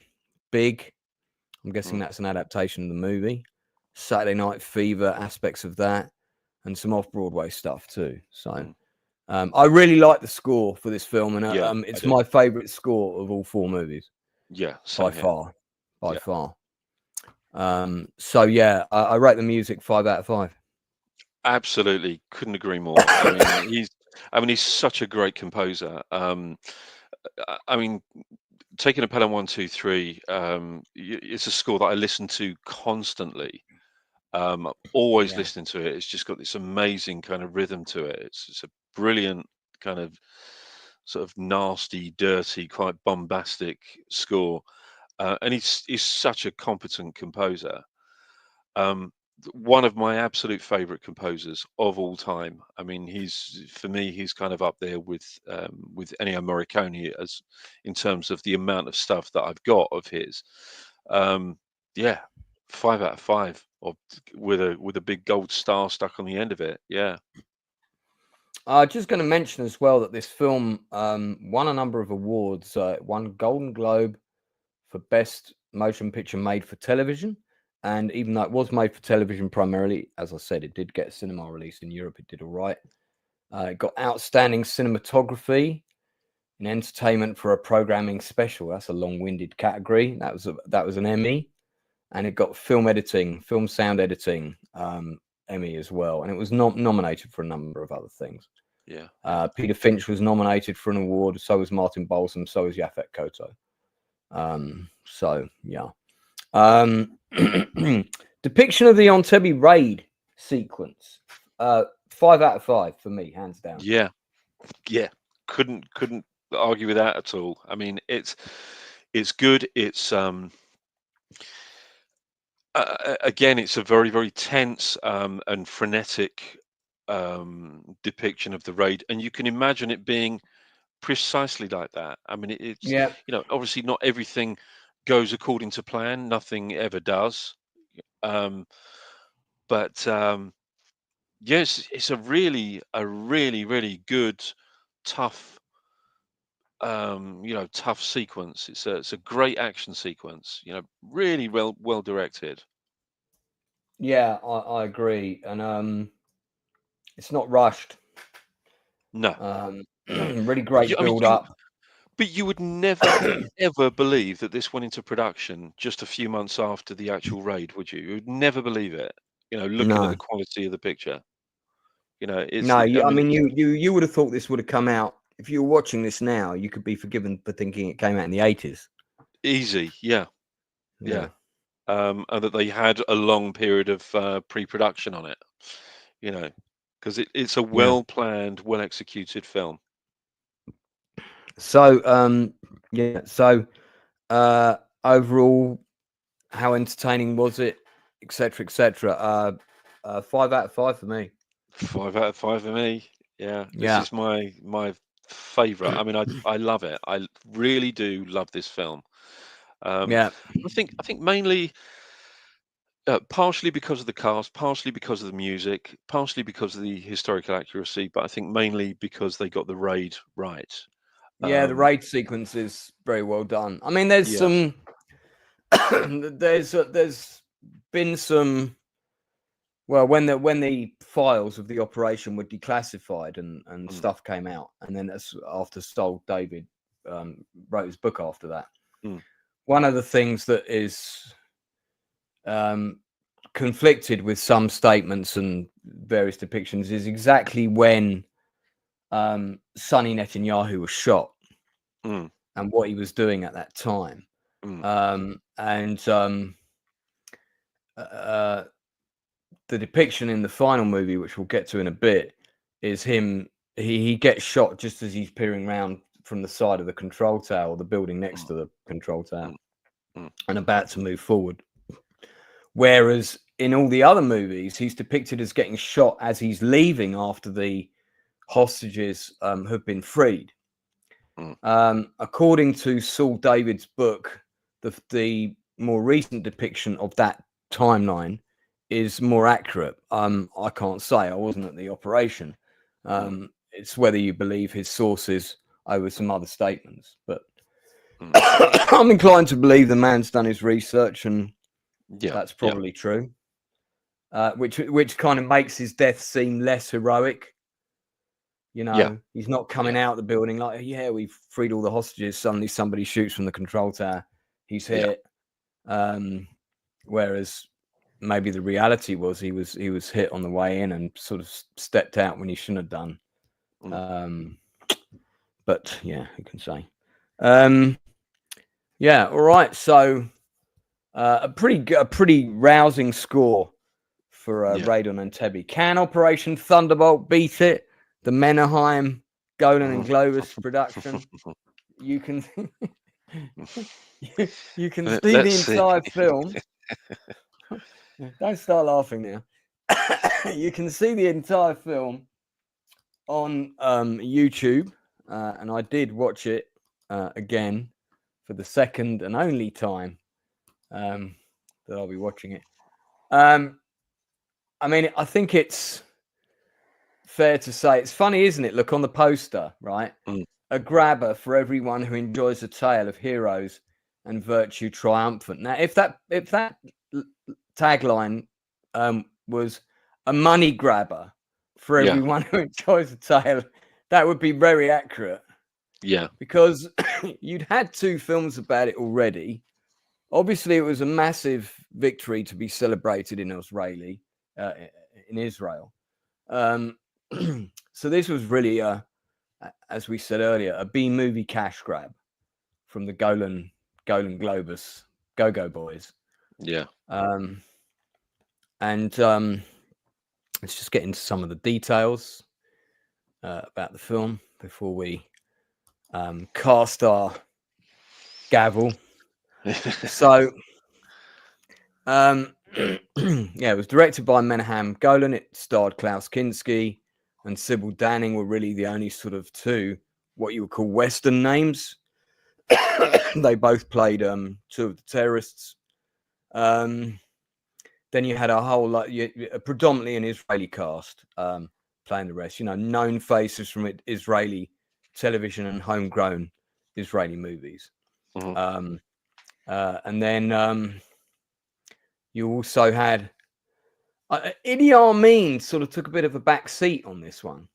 Big. I'm guessing that's an adaptation of the movie. Saturday Night Fever, aspects of that, and some off-Broadway stuff too. So I really like the score for this film, and it's my favourite score of all 4 movies. Yeah, by far. I rate the music 5 out of 5. Absolutely, couldn't agree more. I mean, he's such a great composer. I mean, Taking a Pelham 1, 2, 3. It's a score that I listen to constantly. Always listening to it. It's just got this amazing kind of rhythm to it. It's a brilliant kind of sort of nasty, dirty, quite bombastic score. And he's such a competent composer. One of my absolute favorite composers of all time. I mean, for me, he's kind of up there with Ennio Morricone as in terms of the amount of stuff that I've got of his. 5 out of 5, with a big gold star stuck on the end of it. Yeah. Just going to mention as well that this film won a number of awards. It won Golden Globe for Best Motion Picture Made for Television. And even though it was made for television primarily, as I said, it did get a cinema release in Europe. It did all right. It got Outstanding Cinematography in entertainment for a programming special. That's a long-winded category. That was an Emmy, and it got film editing, film sound editing Emmy as well, and it was nominated for a number of other things. Yeah. Peter Finch was nominated for an award. So was Martin Balsam. So was Yaphet Kotto. So yeah. Depiction of the Entebbe raid sequence. 5 out of 5 for me, hands down. Yeah. Couldn't argue with that at all. I mean, it's good. It's again, it's a very, very tense and frenetic depiction of the raid, and you can imagine it being precisely like that. I mean, it's obviously not everything goes according to plan. Nothing ever does. But yes, it's a really, really good, tough, tough sequence. It's a great action sequence. Really well directed. Yeah, I agree, and it's not rushed. No. Really great build up. But you would never ever believe that this went into production just a few months after the actual raid, would you? You would never believe it. Looking at the quality of the picture. You would have thought this would have come out. If you were watching this now, you could be forgiven for thinking it came out in the 80s. Easy, yeah. And that they had a long period of pre-production on it, because it's a well-planned, well-executed film. So, overall, how entertaining was it, etc., etc. 5 out of 5 for me. 5 out of 5 for me. Yeah, this is my favorite. I mean, I love it. I really do love this film. I think mainly partially because of the cast, partially because of the music, partially because of the historical accuracy, but I think mainly because they got the raid right. Yeah, the raid sequence is very well done. I mean, there's some, there's been some. Well, when the files of the operation were declassified and stuff came out, and then after Saul David wrote his book after that, one of the things that is conflicted with some statements and various depictions is exactly when Sonny Netanyahu was shot and what he was doing at that time. The depiction in the final movie, which we'll get to in a bit, is him. He gets shot just as he's peering around from the side of the control tower, the building next to the control tower, and about to move forward. Whereas in all the other movies, he's depicted as getting shot as he's leaving after the hostages have been freed. According to Saul David's book, the more recent depiction of that timeline is more accurate. I can't say, I wasn't at the operation. It's whether you believe his sources over some other statements, but I'm inclined to believe the man's done his research, and that's probably true. Which kind of makes his death seem less heroic. He's not coming out of the building like, we've freed all the hostages. Suddenly somebody shoots from the control tower. He's hit. Whereas maybe the reality was he was hit on the way in and sort of stepped out when he shouldn't have done. But who can say? All right. So a pretty rousing score for Raid on Entebbe. Can Operation Thunderbolt beat it? The Menaheim, Golan and Globus production. You can you can see the entire film. Don't start laughing now. You can see the entire film on YouTube, and I did watch it again for the second and only time that I'll be watching it. I mean, I think it's fair to say, it's funny, isn't it? Look on the poster, right? A grabber for everyone who enjoys a tale of heroes and virtue triumphant. Now, if that tagline was a money grabber for everyone who enjoys a tale, that would be very accurate. Yeah. Because you'd had 2 films about it already. Obviously, it was a massive victory to be celebrated in Israel. So this was really, as we said earlier, a B-movie cash grab from the Golan Globus Go-Go Boys. Yeah. And let's just get into some of the details about the film before we cast our gavel. So, it was directed by Menahem Golan. It starred Klaus Kinski and Sybil Danning were really the only sort of 2 what you would call Western names. They both played 2 of the terrorists. Then you had a whole predominantly an Israeli cast playing the rest. Known faces from Israeli television and homegrown Israeli movies. Mm-hmm. And then you also had Idi Amin sort of took a bit of a back seat on this one.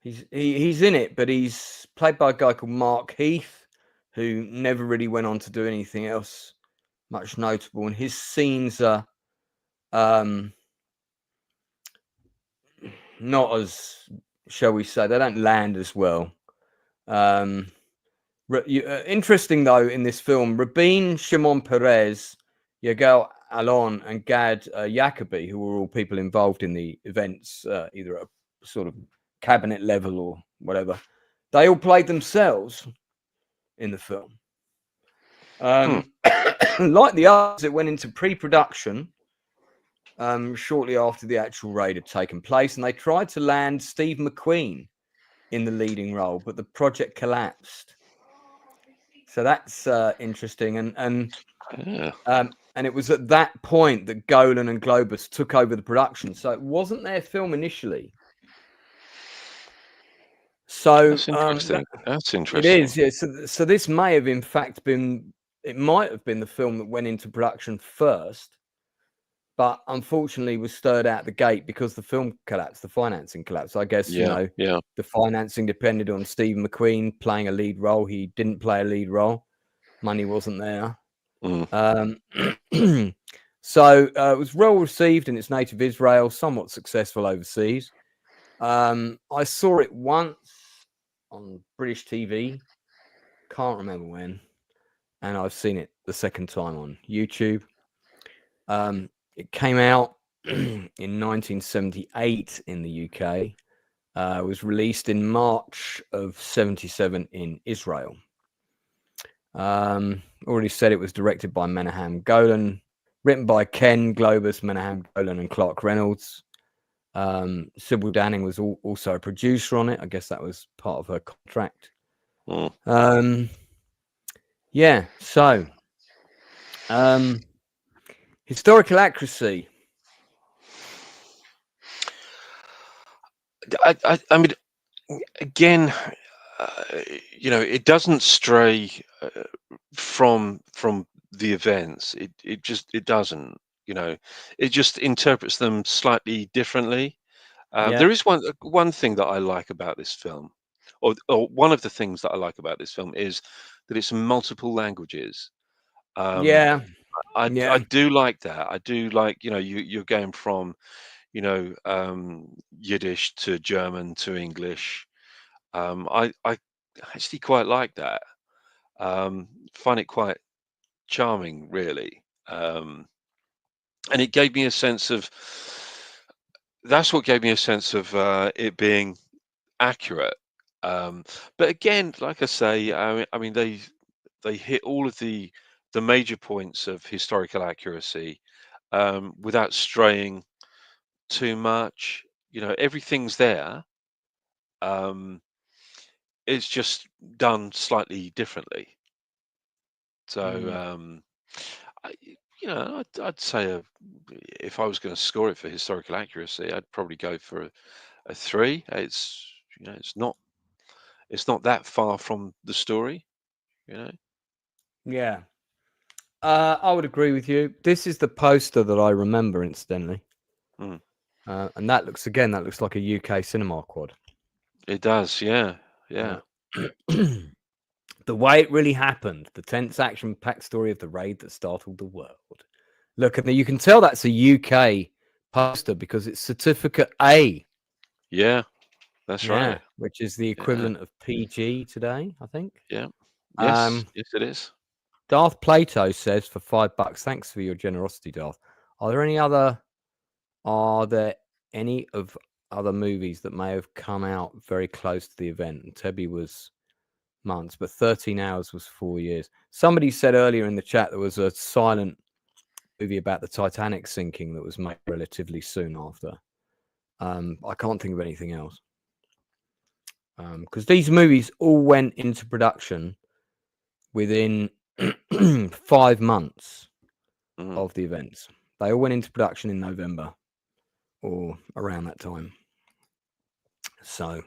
He's in it, but he's played by a guy called Mark Heath, who never really went on to do anything else much notable, and his scenes are not as, shall we say, they don't land as well. Interesting though, in this film, Rabin Shimon Peres, Yigal Alon, and Gad Jacobi, who were all people involved in the events, either at a sort of cabinet level or whatever, they all played themselves in the film. Like the others, it went into pre-production shortly after the actual raid had taken place, and they tried to land Steve McQueen in the leading role, but the project collapsed. So that's interesting, and it was at that point that Golan and Globus took over the production. So it wasn't their film initially. So that's interesting. That's interesting. It is, yeah. So this may have in fact been. It might have been the film that went into production first, but unfortunately was stirred out the gate because the film collapsed, the financing collapsed. I guess the financing depended on Steve McQueen playing a lead role. He didn't play a lead role. Money wasn't there. So it was well received in its native Israel, somewhat successful overseas. I saw it once on British TV, can't remember when, and I've seen it the second time on YouTube. It came out in 1978 in the UK. It was released in March of 77 in Israel. Already said it was directed by Menahem Golan, written by Ken Globus, Menahem Golan, and Clark Reynolds. Sybil Danning was also a producer on it. I guess that was part of her contract. Yeah, so historical accuracy. I mean, again, it doesn't stray from the events. It doesn't. It just interprets them slightly differently. There is one thing that I like about this film, or one of the things that I like about this film is that it's in multiple languages. I do like that. I do like, you're going from, Yiddish to German to English. I actually quite like that. Find it quite charming, really. And it gave me a sense of, that's what gave me a sense of it being accurate. But again, like I say, I mean, they hit all of the major points of historical accuracy without straying too much. Everything's there. It's just done slightly differently. So I'd say if I was going to score it for historical accuracy, I'd probably go for a 3. It's it's not that far from the story. Yeah. I would agree with you. This is the poster that I remember, incidentally. And that looks like a UK cinema quad. It does, yeah. yeah. The way it really happened, the tense action-packed story of the raid that startled the world. Look, and you can tell that's a UK poster because it's certificate A. Yeah, that's right. Which is the equivalent of PG today, I think. Yeah. Yes, yes, it is. Darth Plato says for $5, thanks for your generosity, Darth. Are there any other movies that may have come out very close to the event? Entebbe was months, but 13 hours was 4 years. Somebody said earlier in the chat there was a silent movie about the Titanic sinking that was made relatively soon after. I can't think of anything else. Because these movies all went into production within 5 months of the events. They all went into production in November or around that time. So,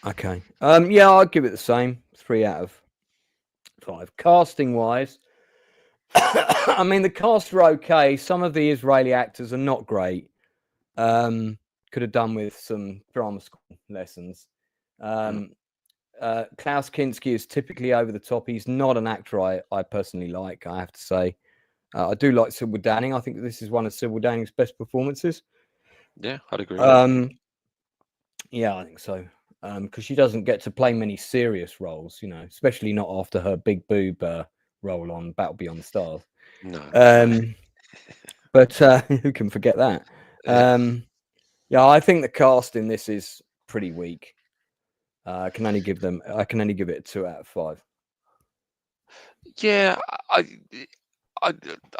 okay. Yeah, I'd give it the same. 3 out of 5. Casting wise, I mean, the cast are okay. Some of the Israeli actors are not great. Could have done with some drama school lessons. Klaus Kinski is typically over the top. He's not an actor I personally like, I have to say. I do like Sybil Danning. I think this is one of Sybil Danning's best performances. Yeah, I'd agree. Yeah, I think so. Because she doesn't get to play many serious roles, you know, especially not after her big boob role on Battle Beyond the Stars. No. But who can forget that? Yeah, I think the cast in this is pretty weak. I can only give it a 2 out of 5. Yeah, I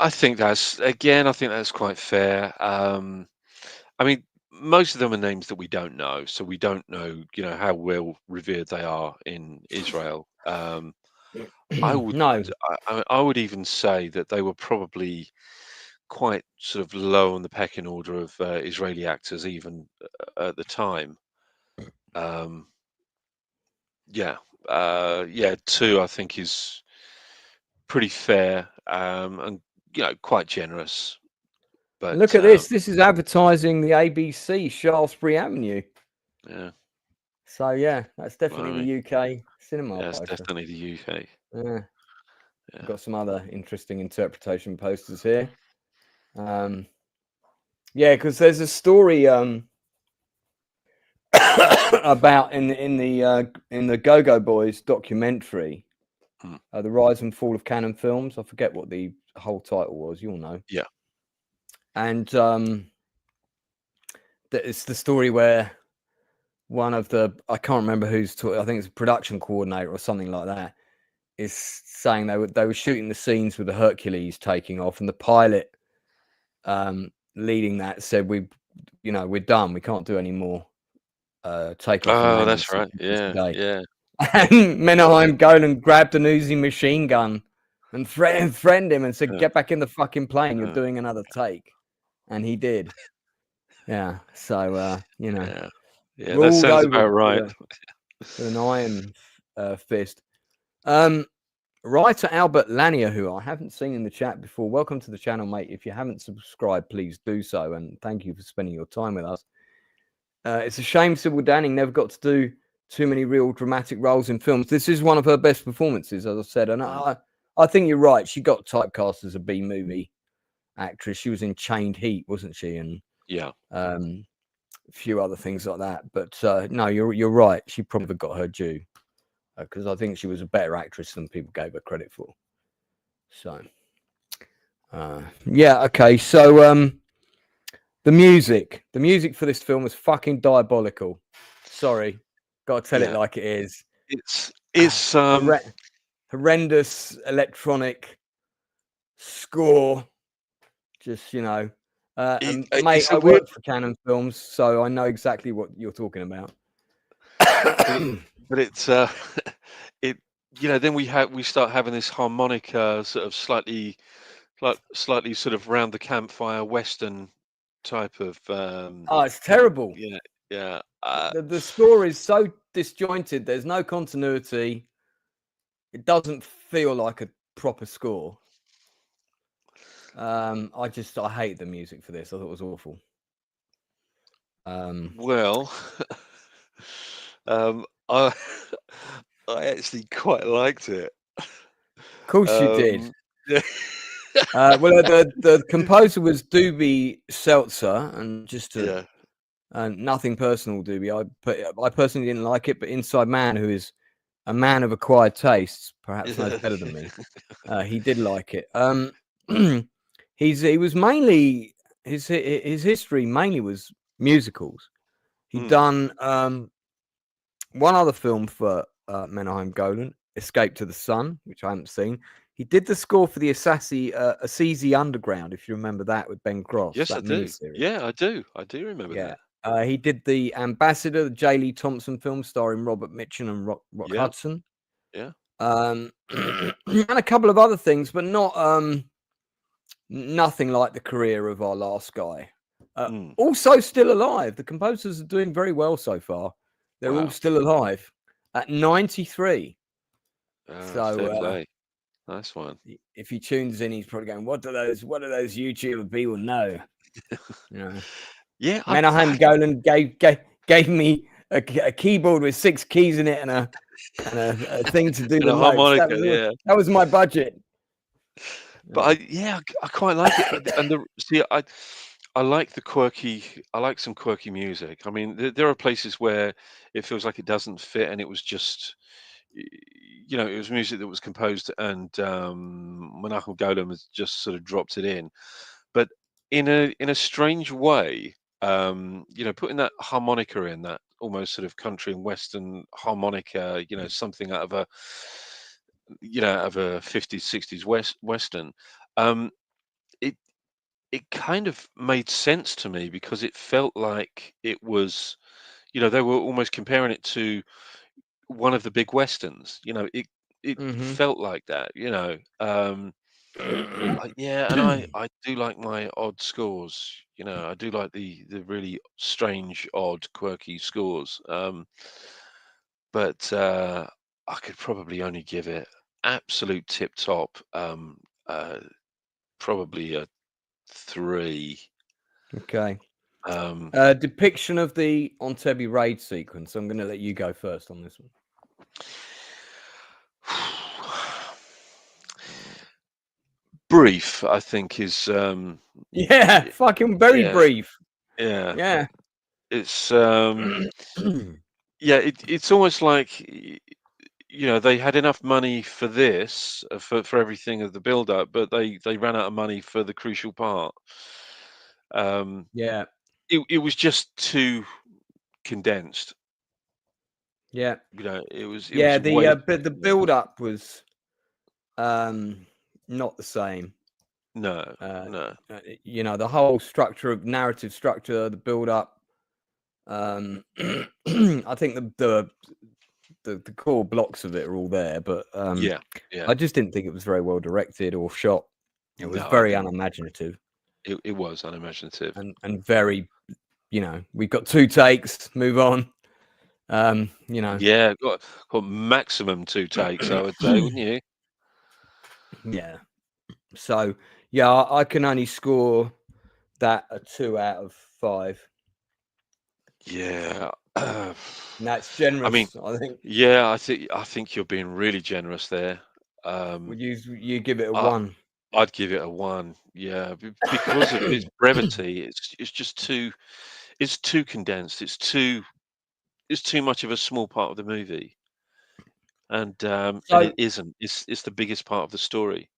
think that's quite fair. I mean, most of them are names that we don't know, so we don't know, how well revered they are in Israel. I would even say that they were probably quite sort of low on the pecking order of Israeli actors, even at the time. Yeah, 2 I think is pretty fair, and quite generous. But look at this. This is advertising the ABC Shaftesbury Avenue. Yeah. So yeah, that's definitely the UK cinema. Yeah, it's definitely the UK. Yeah. Got some other interesting interpretation posters here. Yeah, because there's a story about in the Go-Go Boys documentary, the rise and fall of Canon Films. I forget what the whole title was. You'll know. Yeah. And it's the story where one of I can't remember who's talking. I think it's a production coordinator or something like that, is saying they were shooting the scenes with the Hercules taking off, and the pilot leading that said, we're done. We can't do any more takeoff. Oh, that's right. Yeah, today. yeah. And Menahem Golan grabbed an Uzi machine gun and threatened him and said, "Get back in the fucking plane. You're doing another take." And he did. Yeah. So Yeah, that sounds about right. With an iron fist. Writer Albert Lanier, who I haven't seen in the chat before, welcome to the channel, mate. If you haven't subscribed, please do so, and thank you for spending your time with us. It's a shame Sybil Danning never got to do too many real dramatic roles in films. This is one of her best performances, as I said, and I think you're right. She got typecast as a B-movie actress. She was in Chained Heat, wasn't she? And a few other things like that. But no, you're right. She probably got her due, because I think she was a better actress than people gave her credit for. So, yeah, okay. So, the music for this film was fucking diabolical. Sorry, got to tell it like it is. It's horrendous electronic score. Just mate, I work for Canon Films, so I know exactly what you're talking about. But it's then we start having this harmonica sort of slightly sort of round the campfire Western type of. It's terrible. Yeah. The score is so disjointed. There's no continuity. It doesn't feel like a proper score. I hate the music for this. I thought it was awful. Well, I I actually quite liked it. Of course you did. Yeah. Well, the composer was Doobie Seltzer, and just to Yeah. nothing personal, Doobie. I personally didn't like it, but Inside Man, who is a man of acquired tastes, perhaps knows better than me. He did like it. He was mainly his history mainly was musicals. He'd done one other film for Menahem Golan, Escape to the Sun, which I haven't seen. He did the score for the Assisi Underground, if you remember that, with Ben Cross. Yes, I that do. miniseries. Yeah, I do. I do remember that. He did the Ambassador, the J. Lee Thompson film starring Robert Mitchum and Rock Yeah. Hudson. Yeah. And a couple of other things, but not nothing like the career of our last guy. Also still alive. The composers are doing very well so far. They're all still alive at 93. So nice one. If he tunes in, he's probably going, what do those YouTuber people know? You know. Yeah, Menahem Golan gave me a keyboard with 6 keys in it and a thing to do the notes. Harmonica. That was my budget. But I quite like it. And I like some quirky music. I mean, there are places where it feels like it doesn't fit, and it was just, it was music that was composed, and Menahem Golan has just sort of dropped it in. But in a strange way, putting that harmonica in, that almost sort of country and western harmonica, something out of a 50s, 60s western, it kind of made sense to me, because it felt like it was, they were almost comparing it to one of the big westerns. It felt like that. And I do like my odd scores. I do like the really strange, odd, quirky scores. But I could probably only give it absolute tip top, probably a 3. Okay. Depiction of the Entebbe raid sequence. I'm going to let you go first on this one. Brief, I think, is fucking very brief. Yeah. It's it's almost like, they had enough money for this, for everything of the build up, but they ran out of money for the crucial part. It was just too condensed. It was but the build up was not the same. No. The whole narrative structure, the build up, I think the core blocks of it are all there, but I just didn't think it was very well directed or shot. It was very unimaginative. It was unimaginative and very, we've got 2 takes, move on. Got maximum 2 takes, I would say, wouldn't you? Yeah. So I can only score that a 2 out of 5. Yeah. That's generous. I mean, I think. Yeah, I think you're being really generous there. Would you give it a 1? I'd give it a 1. Yeah, because of its brevity. It's just too condensed. It's too much of a small part of the movie, and it isn't. It's the biggest part of the story.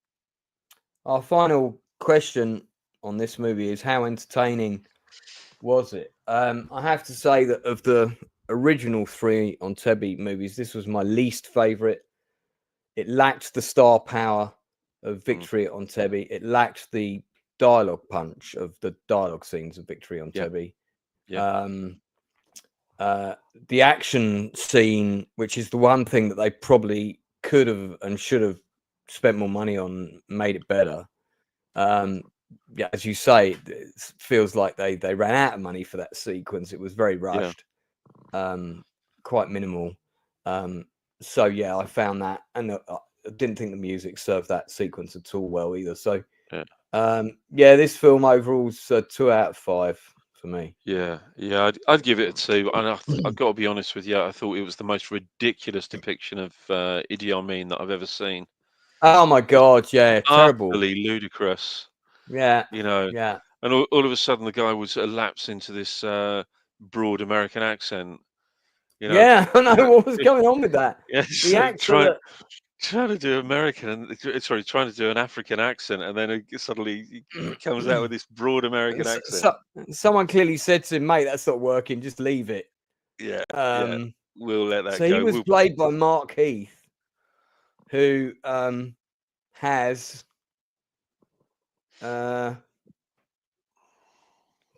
Our final question on this movie is, how entertaining was it? I have to say that of the original 3 Entebbe movies, this was my least favorite. It lacked the star power of Victory at Entebbe. It lacked the dialogue punch of the dialogue scenes of Victory at Entebbe. The action scene, which is the one thing that they probably could have and should have spent more money on, made it better. As you say, it feels like they ran out of money for that sequence. It was very rushed, quite minimal. I found that, and I didn't think the music served that sequence at all well either. So, this film overall's a 2 out of 5 for me. Yeah, I'd give it a 2. And I've got to be honest with you, I thought it was the most ridiculous depiction of Idi Amin that I've ever seen. Oh my God, yeah, terrible. Utterly ludicrous, Yeah, you know. yeah. And all of a sudden, the guy was lapse into this broad American accent, you know. Yeah, I know what was going on with that. Yeah, The so actor trying to do trying to do an African accent, and then suddenly he comes out with this broad American accent. someone clearly said to him, mate, that's not working, just leave it. Yeah, we'll let that So go. he was played by Mark Heath, who has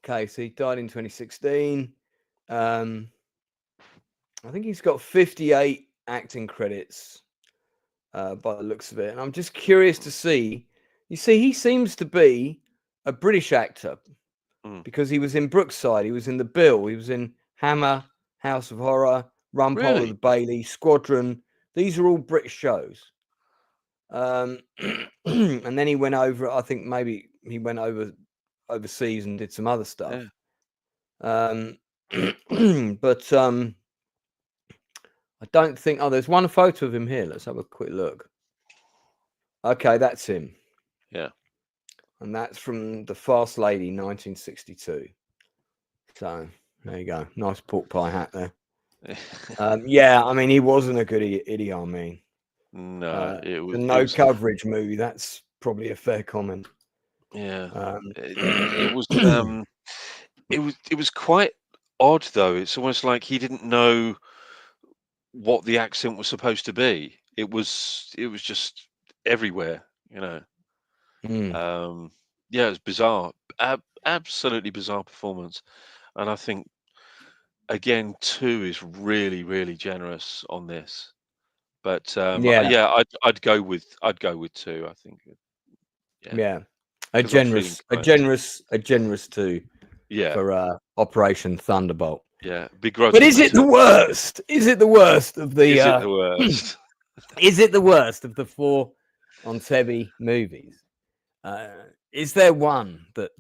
okay, so he died in 2016. I think he's got 58 acting credits by the looks of it. And I'm just curious to see. You see, he seems to be a British actor because he was in Brookside, he was in The Bill, he was in Hammer, House of Horror, Rumpole of the Bailey, Squadron. These are all British shows. And then he went over, I think maybe he went overseas and did some other stuff. Yeah. But I don't think. Oh, there's one photo of him here. Let's have a quick look. Okay, that's him. Yeah. And that's from The Fast Lady, 1962. So there you go. Nice pork pie hat there. Yeah, I mean, he wasn't a good Idi Amin. No, it was the no coverage movie. That's probably a fair comment. Yeah, it was quite odd though. It's almost like he didn't know what the accent was supposed to be. It was just everywhere, you know. Yeah, it was bizarre, absolutely bizarre performance, and I think again 2 is really, really generous on this. But yeah, I'd go with 2. I think. Yeah, a generous 2. Yeah, for Operation Thunderbolt. Yeah, big. But is it the worst? Is it the worst of the? Is it the worst? Is it the worst of the 4 Entebbe movies? Is there one that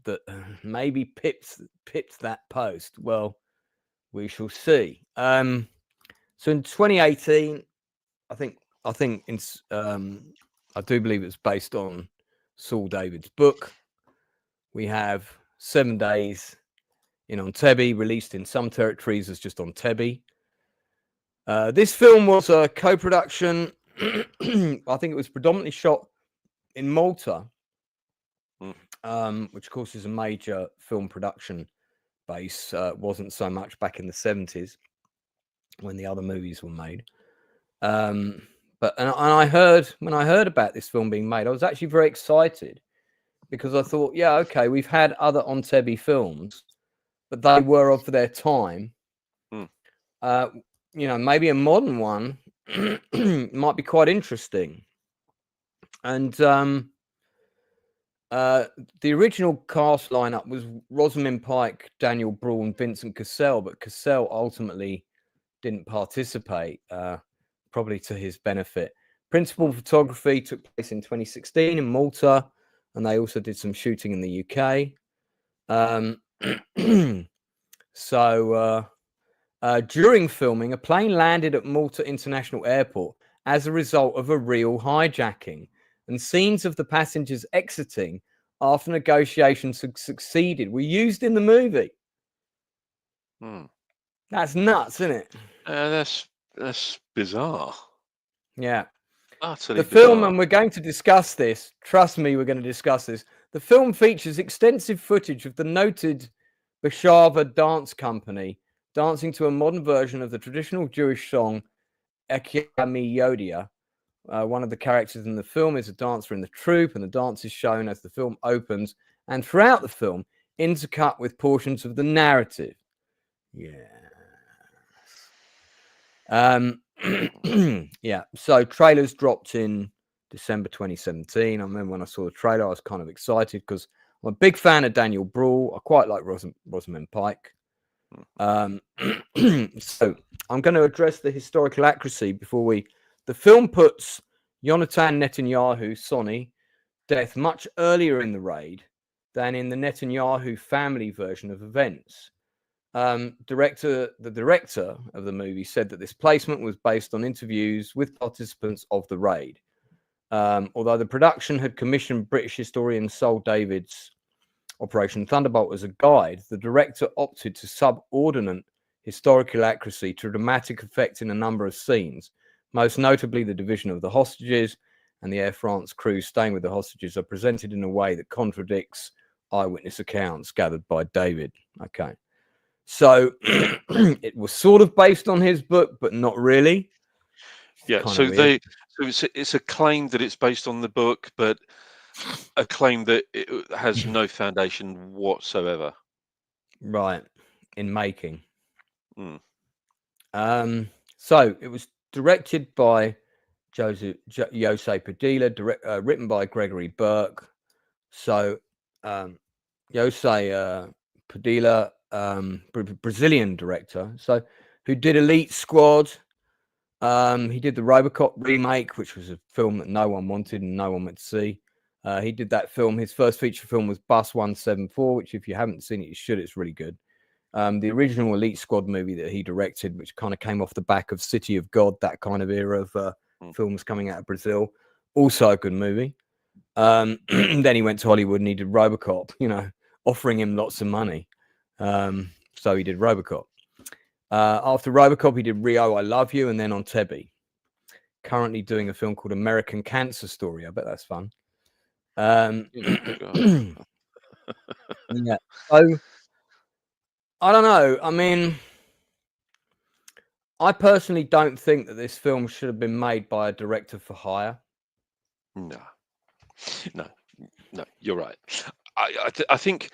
maybe pips that post? Well, we shall see. So in 2018, I think in I do believe it's based on Saul David's book. We have 7 Days in Entebbe, released in some territories as just Entebbe. This film was a co-production. I think it was predominantly shot in Malta, which of course is a major film production base. Wasn't so much back in the 70s when the other movies were made. But I heard, when I heard about this film being made, I was actually very excited because I thought, yeah, okay, we've had other Entebbe films, but they were of their time. You know, maybe a modern one might be quite interesting. And the original cast lineup was Rosamund Pike, Daniel Brawl, and Vincent Cassell, but Cassell ultimately didn't participate, probably to his benefit. Principal photography took place in 2016 in Malta, and they also did some shooting in the UK. During filming, a plane landed at Malta International Airport as a result of a real hijacking, and scenes of the passengers exiting after negotiations had succeeded were used in the movie. That's nuts, isn't it? That's bizarre. Yeah. Utterly the film, bizarre. and we're going to discuss this. Trust me, we're going to discuss this. The film features extensive footage of the noted Beshava dance company dancing to a modern version of the traditional Jewish song Ekyami Yodia. One of the characters in the film is a dancer in the troupe, and the dance is shown as the film opens and throughout the film, intercut with portions of the narrative. Yes. Yeah, so trailers dropped in December 2017. I remember when I saw the trailer, I was kind of excited because I'm a big fan of Daniel Brawl. I quite like Rosamund Pike. So I'm going to address the historical accuracy before we... The film puts Yonatan Netanyahu, Sonny, death much earlier in the raid than in the Netanyahu family version of events. The director of the movie said that this placement was based on interviews with participants of the raid. Although the production had commissioned British historian Saul David's Operation Thunderbolt as a guide, the director opted to subordinate historical accuracy to dramatic effect in a number of scenes. Most notably, the division of the hostages and the Air France crew staying with the hostages are presented in a way that contradicts eyewitness accounts gathered by David. Okay. So it was sort of based on his book, but not really. Yeah. Kinda So weird. it's a claim that it's based on the book, but a claim that it has no foundation whatsoever. Right. In making. Mm. So it was directed by Jose Padilla, written by Gregory Burke. So Jose Padilla, Brazilian director, so who did Elite Squad. He did the RoboCop remake, which was a film that no one wanted and no one went to see. He did that film. His first feature film was Bus 174, which if you haven't seen it, you should. It's really good. The original Elite Squad movie that he directed, which kind of came off the back of City of God, that kind of era of films coming out of Brazil. Also a good movie. Then he went to Hollywood and he did RoboCop, offering him lots of money. So he did RoboCop. After RoboCop, he did Rio, I Love You, and then Entebbe. Currently doing a film called American Cancer Story. I bet that's fun. Yeah. So I don't know. I mean, I personally don't think that this film should have been made by a director for hire. No, you're right. I think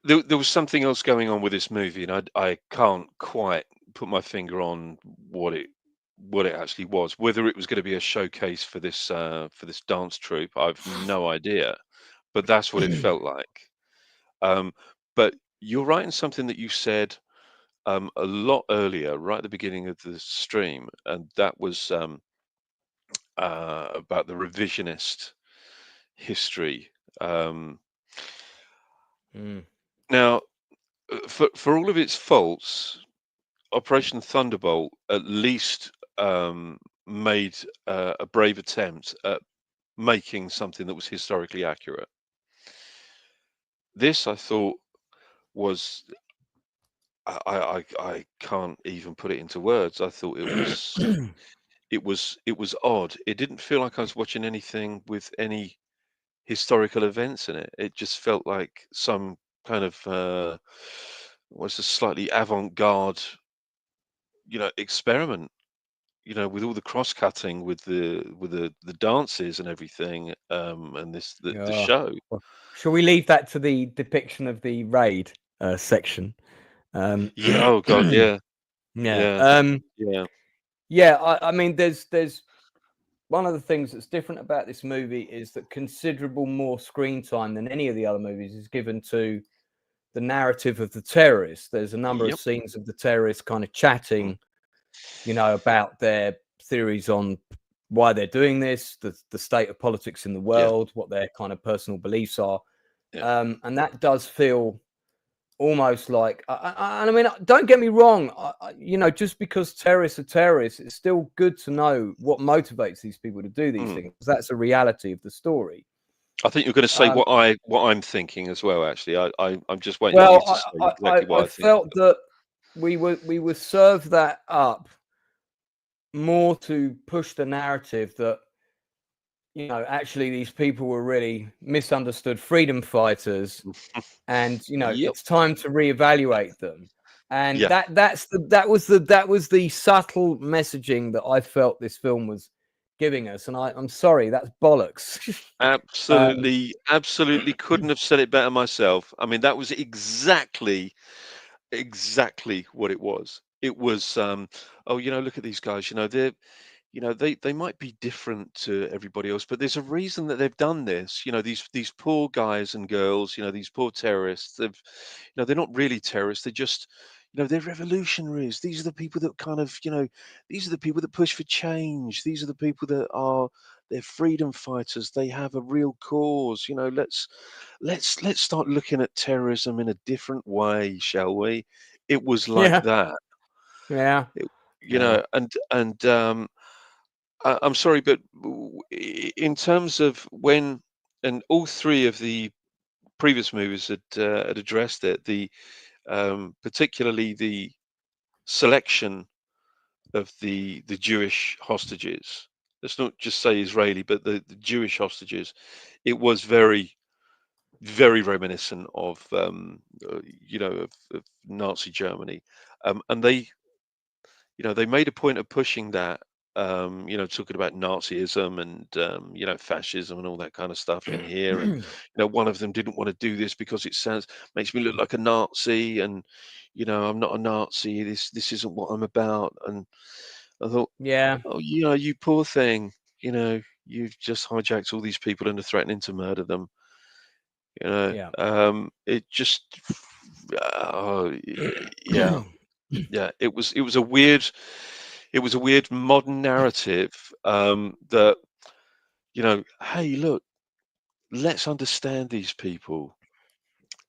there was something else going on with this movie, and I can't quite put my finger on what it actually was. Whether it was going to be a showcase for this dance troupe, I've no idea. But that's what it felt like. But you're right in something that you said a lot earlier, right at the beginning of the stream, and that was about the revisionist history. Now, for all of its faults, Operation Thunderbolt at least made a brave attempt at making something that was historically accurate. This, I thought, was I can't even put it into words. I thought it was odd. It didn't feel like I was watching anything with any historical events in it. It just felt like some kind of was a slightly avant-garde, experiment. With all the cross-cutting, with the dances and everything, and the show. Well, shall we leave that to the depiction of the raid section? Yeah. Oh God. Yeah. Yeah. Yeah. Yeah. I mean, there's one of the things that's different about this movie is that considerable more screen time than any of the other movies is given to the narrative of the terrorists. There's a number of scenes of the terrorists kind of chatting, about their theories on why they're doing this, the state of politics in the world, what their kind of personal beliefs are. And that does feel almost like, I mean, don't get me wrong, just because terrorists are terrorists, it's still good to know what motivates these people to do these things. That's a reality of the story. I think you're going to say what I'm thinking as well. Actually, I'm just waiting for you to say exactly what I think. Felt that we were served that up more to push the narrative that actually these people were really misunderstood freedom fighters, and it's time to reevaluate them. And that was the subtle messaging that I felt this film was giving us. And I'm sorry, that's bollocks. Absolutely couldn't have said it better myself. I mean, that was exactly what it was. It was look at these guys, they're they might be different to everybody else, but there's a reason that they've done this. These poor guys and girls, these poor terrorists, they're not really terrorists. They're just, they're revolutionaries. These are the people that kind of, these are the people that push for change. These are the people that are they're freedom fighters. They have a real cause. Let's start looking at terrorism in a different way, shall we? It was like Yeah. that. Yeah. It, Yeah. I'm sorry, but in terms of when, and all three of the previous movies had addressed it, particularly the selection of the Jewish hostages. Let's not just say Israeli, but the Jewish hostages. It was very, very reminiscent of of Nazi Germany, and they made a point of pushing that. Talking about Nazism and fascism and all that kind of stuff in here, and one of them didn't want to do this because it makes me look like a Nazi, and I'm not a Nazi. This isn't what I'm about. And I thought, Yeah. oh, you poor thing. You've just hijacked all these people and are threatening to murder them. Yeah. It just, oh, yeah, yeah. It was a weird modern narrative that hey, look, let's understand these people.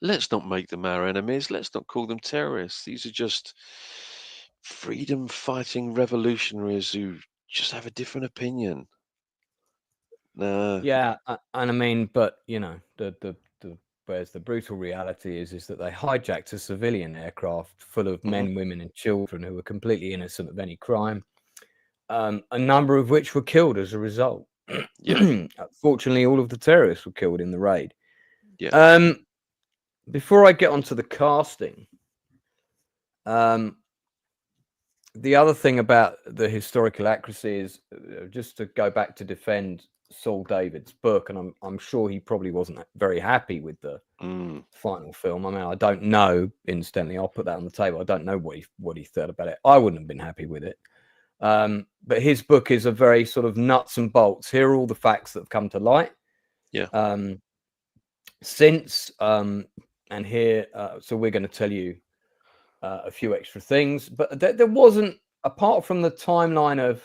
Let's not make them our enemies. Let's not call them terrorists. These are just freedom fighting revolutionaries who just have a different opinion. Yeah, and I mean, but the whereas the brutal reality is that they hijacked a civilian aircraft full of men, women, and children who were completely innocent of any crime. A number of which were killed as a result. Yeah. Fortunately, all of the terrorists were killed in the raid. Yeah. Before I get onto the casting, the other thing about the historical accuracy is just to go back to defend Saul David's book, and I'm sure he probably wasn't very happy with the final film. I mean, I don't know. Incidentally, I'll put that on the table. I don't know what he thought about it. I wouldn't have been happy with it. But his book is a very sort of nuts and bolts. Here are all the facts that have come to light. Yeah. Since and here, so we're going to tell you a few extra things, but there wasn't, apart from the timeline of,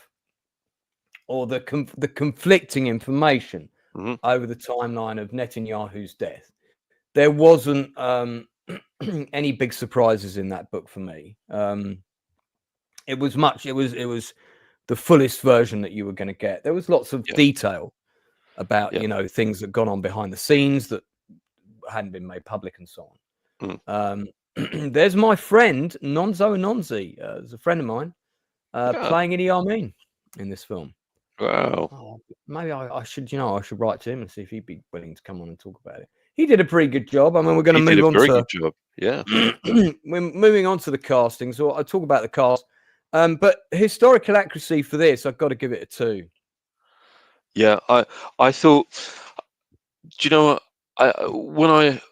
or the conflicting information over the timeline of Netanyahu's death, there wasn't any big surprises in that book for me. It was the fullest version that you were going to get. There was lots of detail about things that gone on behind the scenes that hadn't been made public and so on. There's my friend Nonzo Nonzi, is a friend of mine, playing Idi Amin in this film. Wow. Oh, maybe I should, I should write to him and see if he'd be willing to come on and talk about it. He did a pretty good job. I mean, we're going to move on to. He did a very good job. Yeah. We're moving on to the casting, so I'll talk about the cast. But historical accuracy for this, I've got to give it a 2. Yeah, I thought. Do you know what?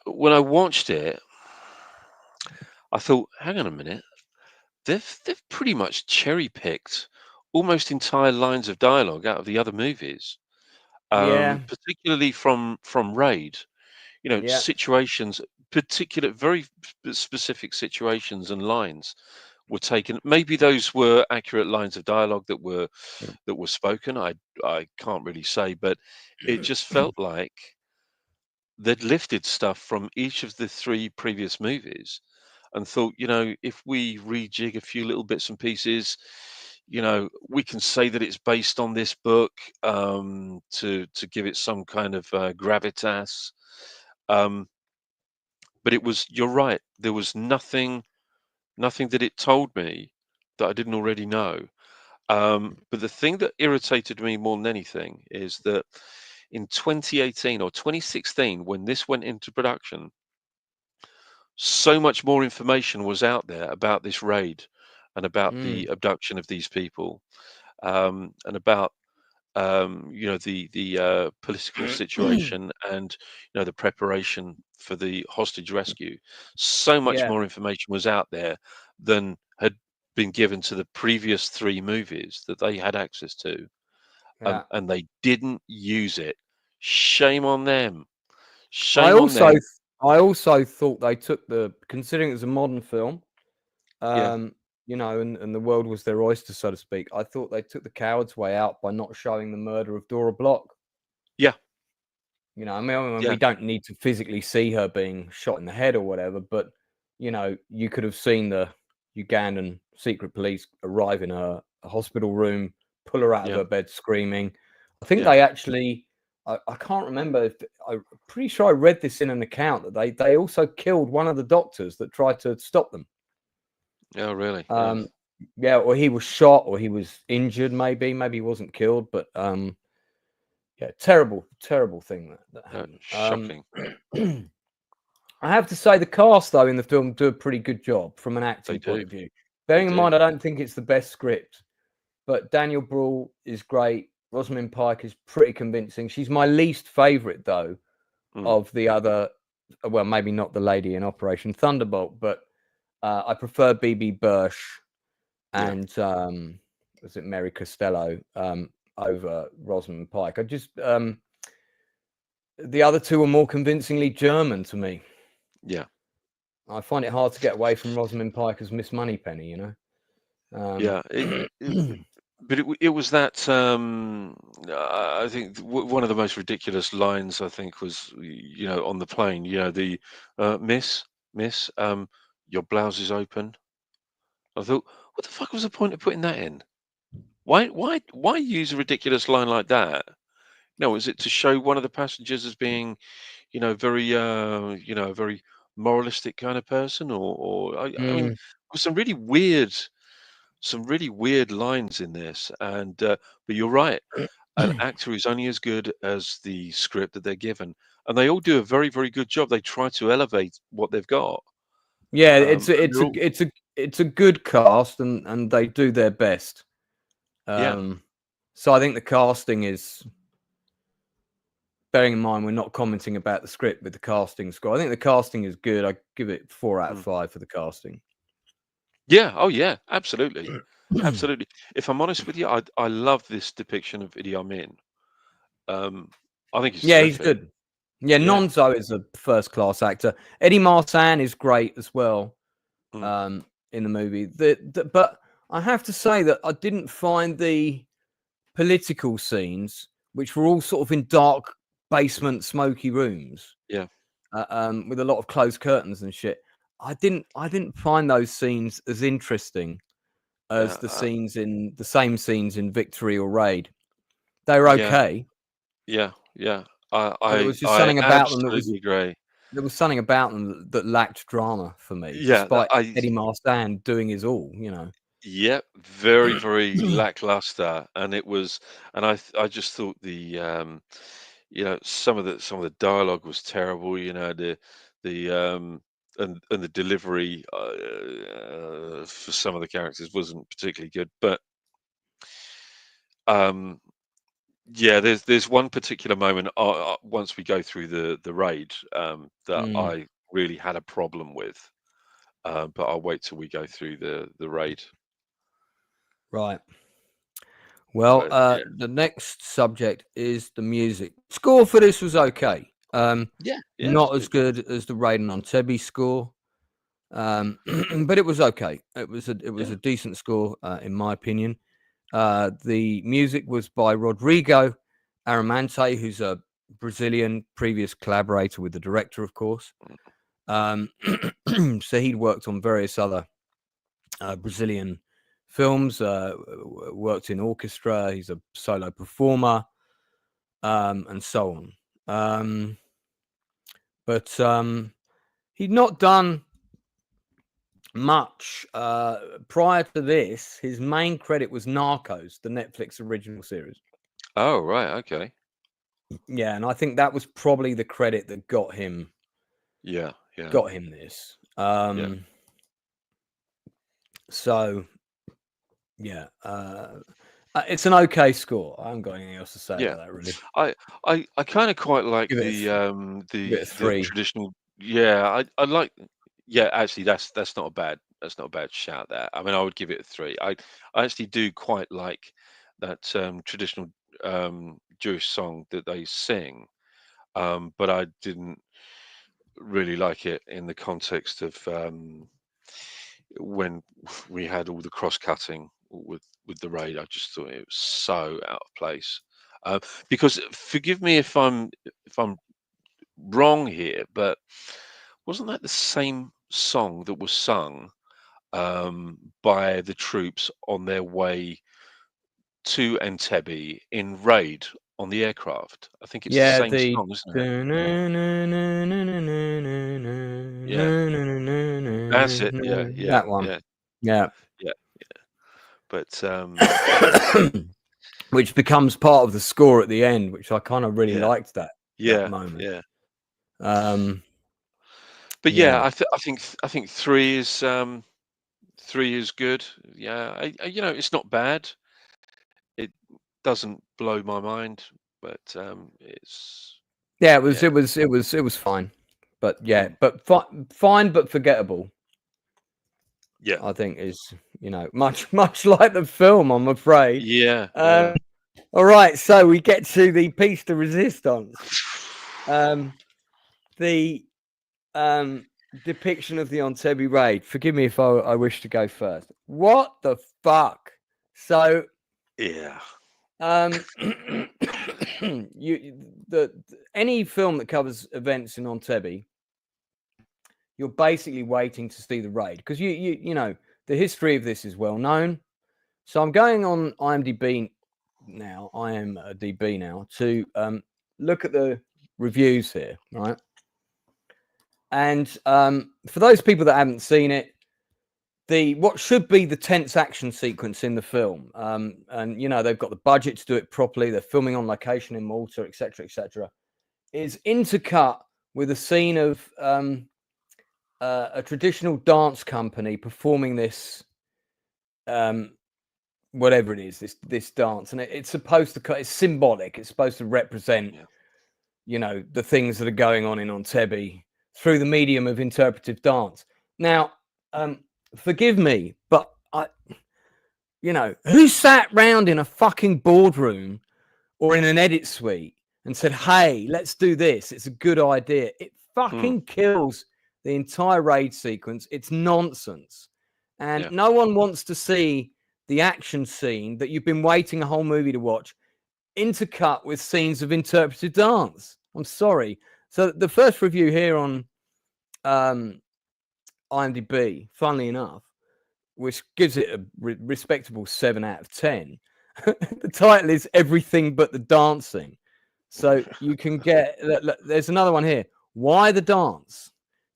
When I watched it, I thought, hang on a minute, they've pretty much cherry picked almost entire lines of dialogue out of the other movies, particularly from Raid. Situations, very specific situations and lines were taken. Maybe those were accurate lines of dialogue that were spoken. I can't really say, but it just felt like they'd lifted stuff from each of the 3 previous movies and thought, if we rejig a few little bits and pieces, we can say that it's based on this book, to give it some kind of gravitas. But you're right. There was nothing that it told me that I didn't already know. But the thing that irritated me more than anything is that in 2018 or 2016, when this went into production, so much more information was out there about this raid and about the abduction of these people, and about the political situation and the preparation for the hostage rescue. So much more information was out there than had been given to the previous 3 movies that they had access to, and they didn't use it. Shame on them. Shame on them. I also thought they took considering it was a modern film, and the world was their oyster, so to speak. I thought they took the coward's way out by not showing the murder of Dora Bloch. Yeah. I mean, Yeah. we don't need to physically see her being shot in the head or whatever, but you could have seen the Ugandan secret police arrive in her hospital room, pull her out of Yeah. her bed screaming. I think Yeah. they actually, I can't remember. I'm pretty sure I read this in an account that they also killed one of the doctors that tried to stop them. Oh, really? Yeah, or he was shot, or he was injured. Maybe he wasn't killed, but yeah, terrible thing that happened. Shocking. I have to say the cast, though, in the film do a pretty good job from an They acting do. point of view. Bearing in do. mind, I don't think it's the best script, but Daniel Bruhl is great. Rosamund Pike is pretty convincing. She's my least favourite, though, of the other. Well, maybe not the lady in Operation Thunderbolt, but I prefer BB Bursch and was it Mary Costello over Rosamund Pike. I just the other two are more convincingly German to me. Yeah. I find it hard to get away from Rosamund Pike as Miss Moneypenny, Yeah. But it was that I think one of the most ridiculous lines I think was on the plane. The Miss, your blouse is open. I thought, what the fuck was the point of putting that in? Why use a ridiculous line like that? No, is it to show one of the passengers as being, very, a very moralistic kind of person, or I mean, there was some really weird lines in this, and but you're right, an actor is only as good as the script that they're given, and they all do a very, very good job. They try to elevate what they've got. Yeah, And they're all, it's a good cast, and they do their best. yeah, So I think the casting is, bearing in mind we're not commenting about the script with the casting score. I think the casting is good. I give it 4 out of 5 for the casting. yeah, oh yeah, absolutely, absolutely. If I'm honest with you, I love this depiction of Idi Amin. I think he's Yeah, he's terrific. good. Yeah, Yeah. Nonzo is a first-class actor. Eddie Marsan is great as well Mm. in the movie. But I have to say that I didn't find the political scenes, which were all sort of in dark basement, smoky rooms, Yeah. with a lot of closed curtains and shit. I didn't find those scenes as interesting as the same scenes in Victory or Raid. They were Yeah. okay, Yeah. Yeah. but there I was just I something about them absolutely agree. there was something about them that lacked drama for me, Yeah, despite Eddie Marsan doing his all. yeah, very, very lackluster, and it was, and I just thought some of the dialogue was terrible. And the delivery for some of the characters wasn't particularly good, but um, yeah, there's one particular moment once we go through the raid that I really had a problem with, but I'll wait till we go through the raid. Right. Well, But yeah, the next subject is the music. Score for this was okay. yeah, it's Not as good. good as the Raiden on Entebbe score, but it was okay. It was Yeah. a decent score, in my opinion. The music was by Rodrigo Aramante, who's a Brazilian previous collaborator with the director, of course. So he'd worked on various other Brazilian films, worked in orchestra. He's a solo performer, and so on. But he'd not done much prior to this. His main credit was Narcos, the Netflix original series. Oh, right. Okay. Yeah, and I think that was probably the credit that got him Yeah. Yeah. this. Yeah. So yeah, it's an okay score. I haven't got anything else to say Yeah. about that, really. I kind of quite like Give it give it a the 3. traditional. Yeah. I like. Yeah. Actually, that's not a bad shout there. I mean, I would give it a 3. I actually do quite like that traditional Jewish song that they sing, but I didn't really like it in the context of when we had all the cross-cutting with the raid. I just thought it was so out of place. Because forgive me if I'm wrong here, but wasn't that the same song that was sung by the troops on their way to Entebbe in raid on the aircraft? I think it's the Yeah, same the song, isn't it? Yeah, that's it. Yeah, yeah, that one. yeah, Yeah. yeah, yeah. But Which becomes part of the score at the end, which I kind of really yeah, liked that yeah, moment. yeah. Um, But yeah, yeah. I think three is good. Yeah, it's not bad. It doesn't blow my mind, but it's Yeah, yeah, it was fine. But yeah, mm, but fine but forgettable, yeah, I think is, much like the film, I'm afraid. yeah, yeah. All right, so we get to the piece de resistance. The depiction of the Entebbe raid. Forgive me if I wish to go first. What the fuck? So Yeah, any film that covers events in Entebbe, you're basically waiting to see the raid, because you know the history of this is well known. So I'm going on IMDb now. I am a DB now to look at the reviews here, right? And for those people that haven't seen it, what should be the tense action sequence in the film, and they've got the budget to do it properly. They're filming on location in Malta, etc., is intercut with a scene of a traditional dance company performing this, whatever it is, this dance, and it's supposed to, it's symbolic. It's supposed to represent, yeah. The things that are going on in Entebbe through the medium of interpretive dance. Now, forgive me, but who sat round in a fucking boardroom or in an edit suite and said, "Hey, let's do this. It's a good idea." It fucking kills the entire raid sequence. It's nonsense. And no one wants to see the action scene that you've been waiting a whole movie to watch intercut with scenes of interpretive dance. I'm sorry. So the first review here on IMDb, funnily enough, which gives it a respectable 7 out of 10. The title is "Everything But the Dancing." So you can get, there's another one here. Why the dance?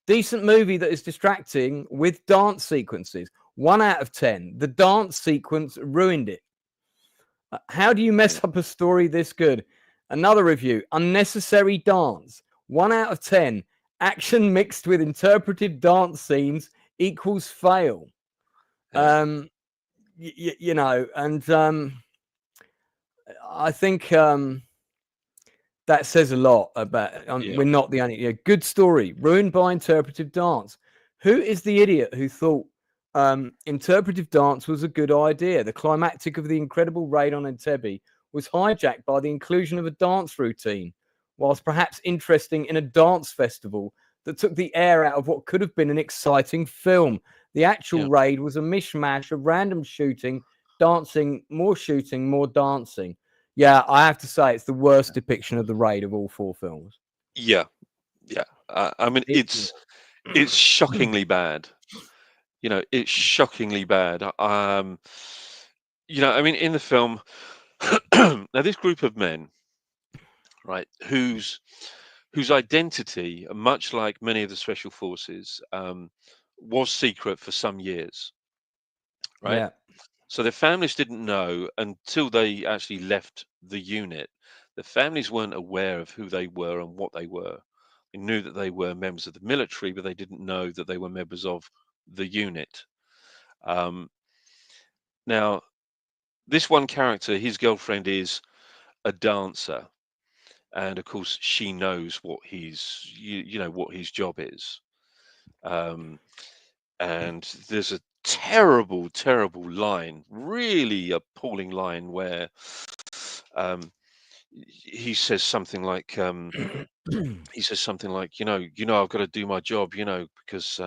Decent movie that is distracting with dance sequences. 1 out of 10. The dance sequence ruined it. How do you mess up a story this good? Another review. Unnecessary dance. 1 out of 10. Action mixed with interpretive dance scenes equals fail. And I think that says a lot about we're not the only good story ruined by interpretive dance. Who is the idiot who thought interpretive dance was a good idea? The climactic of the incredible raid on Entebbe was hijacked by the inclusion of a dance routine, whilst perhaps interesting in a dance festival that took the air out of what could have been an exciting film. The actual raid was a mishmash of random shooting, dancing, more dancing. Yeah, I have to say it's the worst depiction of the raid of all 4 films. Yeah, yeah. I mean, it's shockingly bad. It's shockingly bad. I mean, in the film, now this group of men, right, whose identity, much like many of the special forces, was secret for some years, right? Yeah. So their families didn't know until they actually left the unit. The families weren't aware of who they were and what they were. They knew that they were members of the military, but they didn't know that they were members of the unit. Now, this one character, his girlfriend is a dancer, and of course, she knows what what his job is. And there's a terrible, terrible line, really appalling line, where he says something like, I've got to do my job, because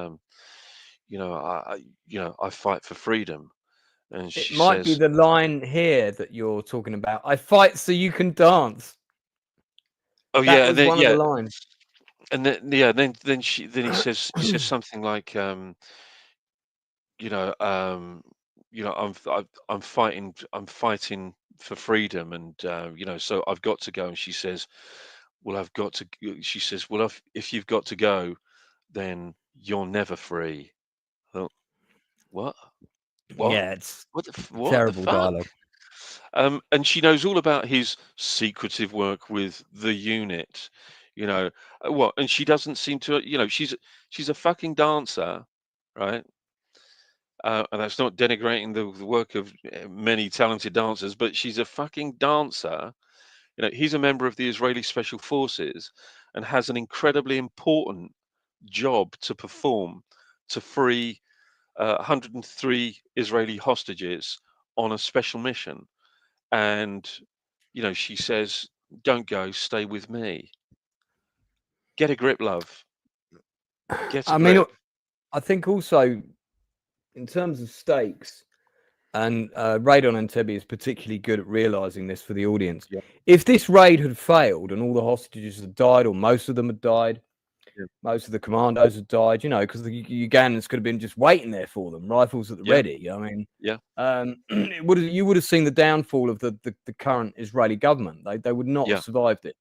I fight for freedom. And It she might be says, the line here that you're talking about. I fight so you can dance. "Oh That yeah," and was then one of the lines. he says something like, you know, I'm fighting for freedom, and so I've got to go. And she says, "Well, I've got to." She says, "Well, if you've got to go, then you're never free." I thought, what? What? Yeah, it's What the terrible fuck? dialogue. And she knows all about his secretive work with the unit, what? And she doesn't seem to, she's a fucking dancer, right? And that's not denigrating the work of many talented dancers, but she's a fucking dancer. He's a member of the Israeli Special Forces and has an incredibly important job to perform to free 103 Israeli hostages on a special mission. And, she says, "Don't go, stay with me. Get a grip, love. Get a I mean, grip." I think also in terms of stakes, and Raid on Entebbe is particularly good at realizing this for the audience. Yeah, If this raid had failed and all the hostages had died, or most of them had died, yeah, most of the commandos had died, because the Ugandans could have been just waiting there for them, rifles at the yeah, ready. I mean, yeah, you would have seen the downfall of the current Israeli government. They would not have yeah, survived it,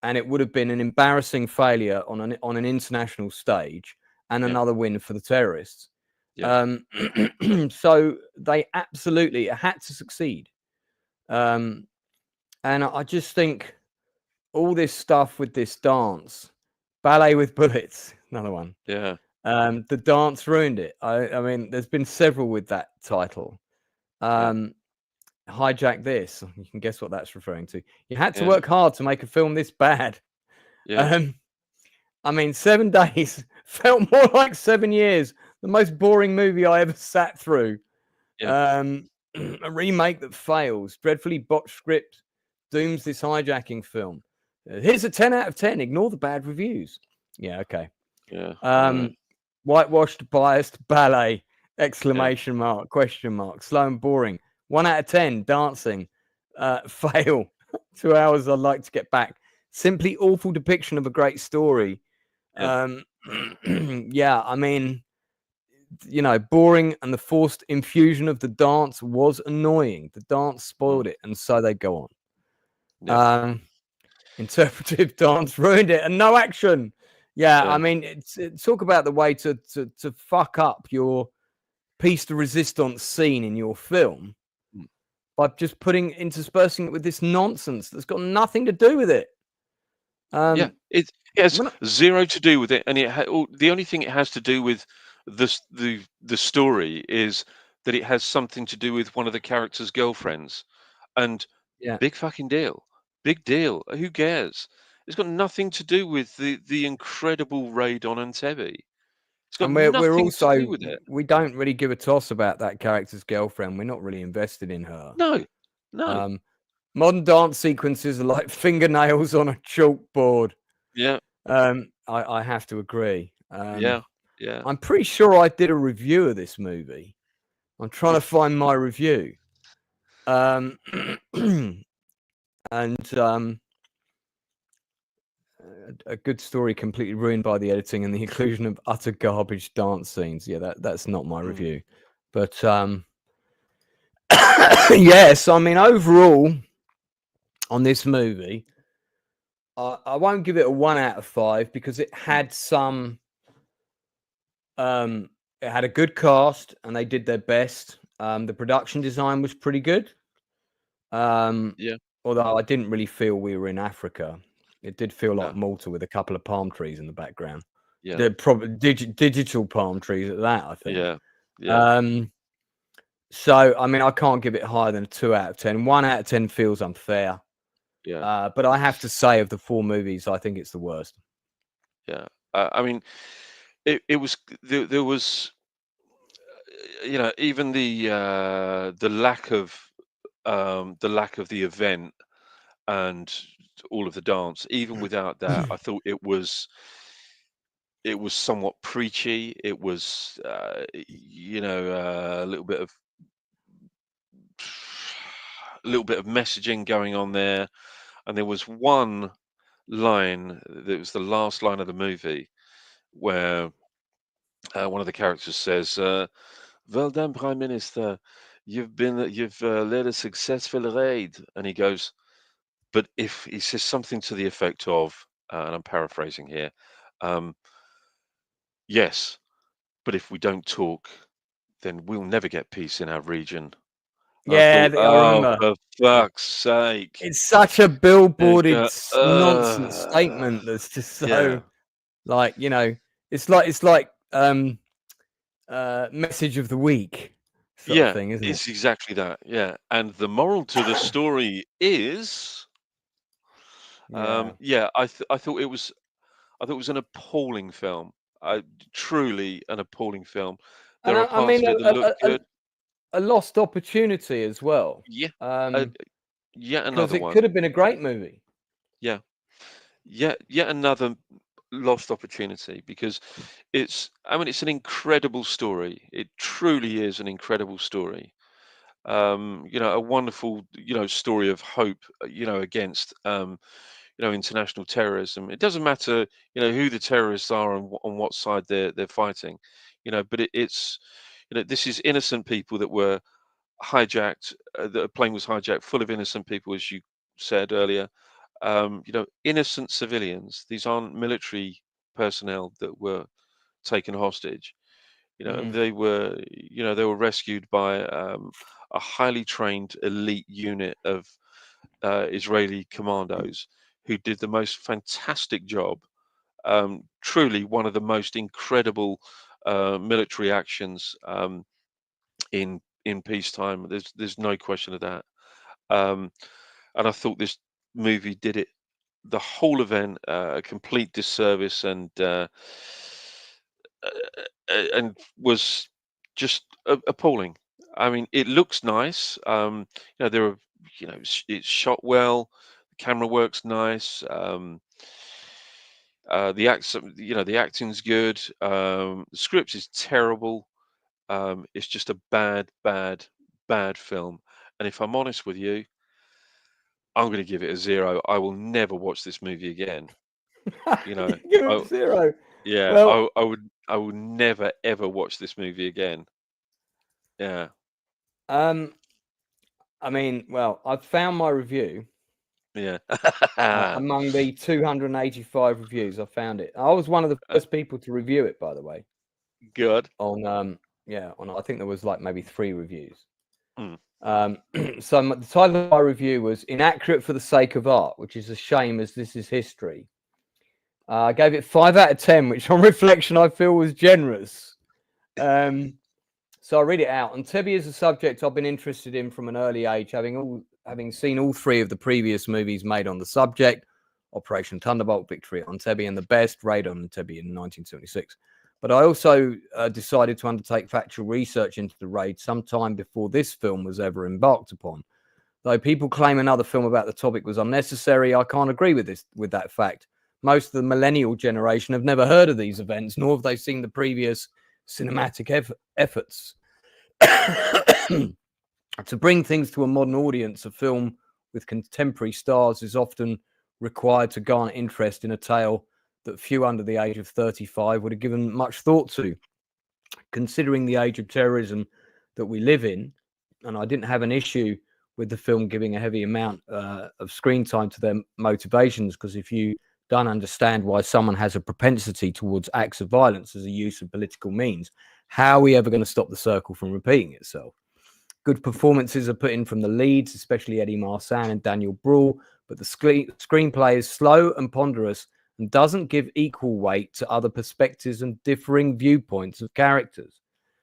and it would have been an embarrassing failure on an international stage and yeah, another win for the terrorists. yeah, So they absolutely had to succeed. And I just think all this stuff with this dance, ballet with bullets, another one. yeah, The dance ruined it. I mean, there's been several with that title. yeah, Hijack this. You can guess what that's referring to. You had to yeah, work hard to make a film this bad. yeah, I mean, 7 days felt more like 7 years. The most boring movie I ever sat through. yeah, A remake that fails, dreadfully botched script, dooms this hijacking film. Here's a 10 out of 10. Ignore the bad reviews. Yeah, okay. yeah, right, Whitewashed, biased, ballet, yeah, exclamation mark, question mark, slow and boring. 1 out of 10, dancing, fail. 2 hours I'd like to get back. Simply awful depiction of a great story. yeah, Yeah, I mean, boring, and the forced infusion of the dance was annoying. The dance spoiled it, and so they go yeah, on. Interpretive dance ruined it, and no action. Yeah, I yeah, mean, talk about the way to fuck up your piece de resistance scene in your film mm, by just interspersing it with this nonsense that's got nothing to do with it. yeah. It has zero to do with it, and the only thing it has to do with the story is that it has something to do with one of the characters' girlfriends, and Yeah, big fucking deal, big deal. Who cares? It's got nothing to do with the incredible raid on Entebbe. It's got and we're nothing to also, do with it. we don't really give a toss about that character's girlfriend. We're not really invested in her. No, no. Modern dance sequences are like fingernails on a chalkboard. Yeah, I have to agree. yeah, yeah. I'm pretty sure I did a review of this movie. I'm trying to find my review. And a good story completely ruined by the editing and the inclusion of utter garbage dance scenes. Yeah, that's not my Mm, review. But yes, I mean, overall on this movie, I won't give it a 1 out of 5 because it had some. It had a good cast and they did their best. The production design was pretty good. yeah, Although I didn't really feel we were in Africa. It did feel like no, Malta with a couple of palm trees in the background. yeah, They're probably digital palm trees at that, I think. yeah, yeah, So, I mean, I can't give it higher than a 2 out of 10. 1 out of 10 feels unfair. yeah, But I have to say, of the 4 movies, I think it's the worst. yeah. I mean, it was there was even the lack of the event and all of the dance. Even without that, I thought it was it was somewhat preachy. It was, a little bit of messaging going on there. And there was one line that was the last line of the movie where one of the characters says, "Well done, Prime Minister. You've led a successful raid." And he goes, "But if," he says something to the effect of, and I'm paraphrasing here, um, "Yes, but if we don't talk, then we'll never get peace in our region." And I Yeah, thought, I "Oh, remember. for fuck's sake!" It's such a It's billboarded go, nonsense statement that's just yeah, so, like, it's like message of the week sort of yeah, thing, isn't it? it's exactly that. Yeah, and the moral to the story is, Yeah. yeah, I thought it was an appalling film. Truly an appalling film. And There are I parts mean, of it that look good. a lost opportunity as well. Yeah, uh, yet Because another it could one. have been a great movie. Yeah, yet another lost opportunity because it's an incredible story. It truly is an incredible story. A wonderful, story of hope, against, international terrorism. It doesn't matter, who the terrorists are and on what side they're fighting, but this is innocent people that were hijacked. The plane was hijacked, full of innocent people, as you said earlier. Innocent civilians. These aren't military personnel that were taken hostage. And Mm. they were rescued by a highly trained elite unit of Israeli commandos who did the most fantastic job. Truly one of the most incredible military actions in peacetime. There's no question of that. Um, and I thought this movie did it, the whole event, a complete disservice, and was just appalling. I mean, it looks nice. There are, it's shot well. The camera works nice. The acting's good. The script is terrible. It's just a bad, bad, bad film. And if I'm honest with you, I'm going to give it a 0. I will never watch this movie again. You know, Give I, it 0. yeah, Well, I would never ever watch this movie again. Yeah. um, I mean, well, I've found my review Yeah. among the 285 reviews. I found it. I was one of the first people to review it, by the way. Good. I think there was like maybe 3 reviews. Mm. So the title of my review was "Inaccurate for the Sake of Art," which is a shame as this is history. I gave it 5 out of 10, which on reflection I feel was generous. So I'll read it out. Entebbe is a subject I've been interested in from an early age, having seen all 3 of the previous movies made on the subject: Operation Thunderbolt, Victory at Entebbe, and The Best, Raid on Entebbe in 1976. But I also decided to undertake factual research into the raid sometime before this film was ever embarked upon. Though people claim another film about the topic was unnecessary, I can't agree with that fact. Most of the millennial generation have never heard of these events, nor have they seen the previous cinematic efforts. To bring things to a modern audience, a film with contemporary stars is often required to garner interest in a tale that few under the age of 35 would have given much thought to. Considering the age of terrorism that we live in, and I didn't have an issue with the film giving a heavy amount of screen time to their motivations, because if you don't understand why someone has a propensity towards acts of violence as a use of political means, how are we ever going to stop the circle from repeating itself? Good performances are put in from the leads, especially Eddie Marsan and Daniel Bruhl, but the screenplay is slow and ponderous and doesn't give equal weight to other perspectives and differing viewpoints of characters.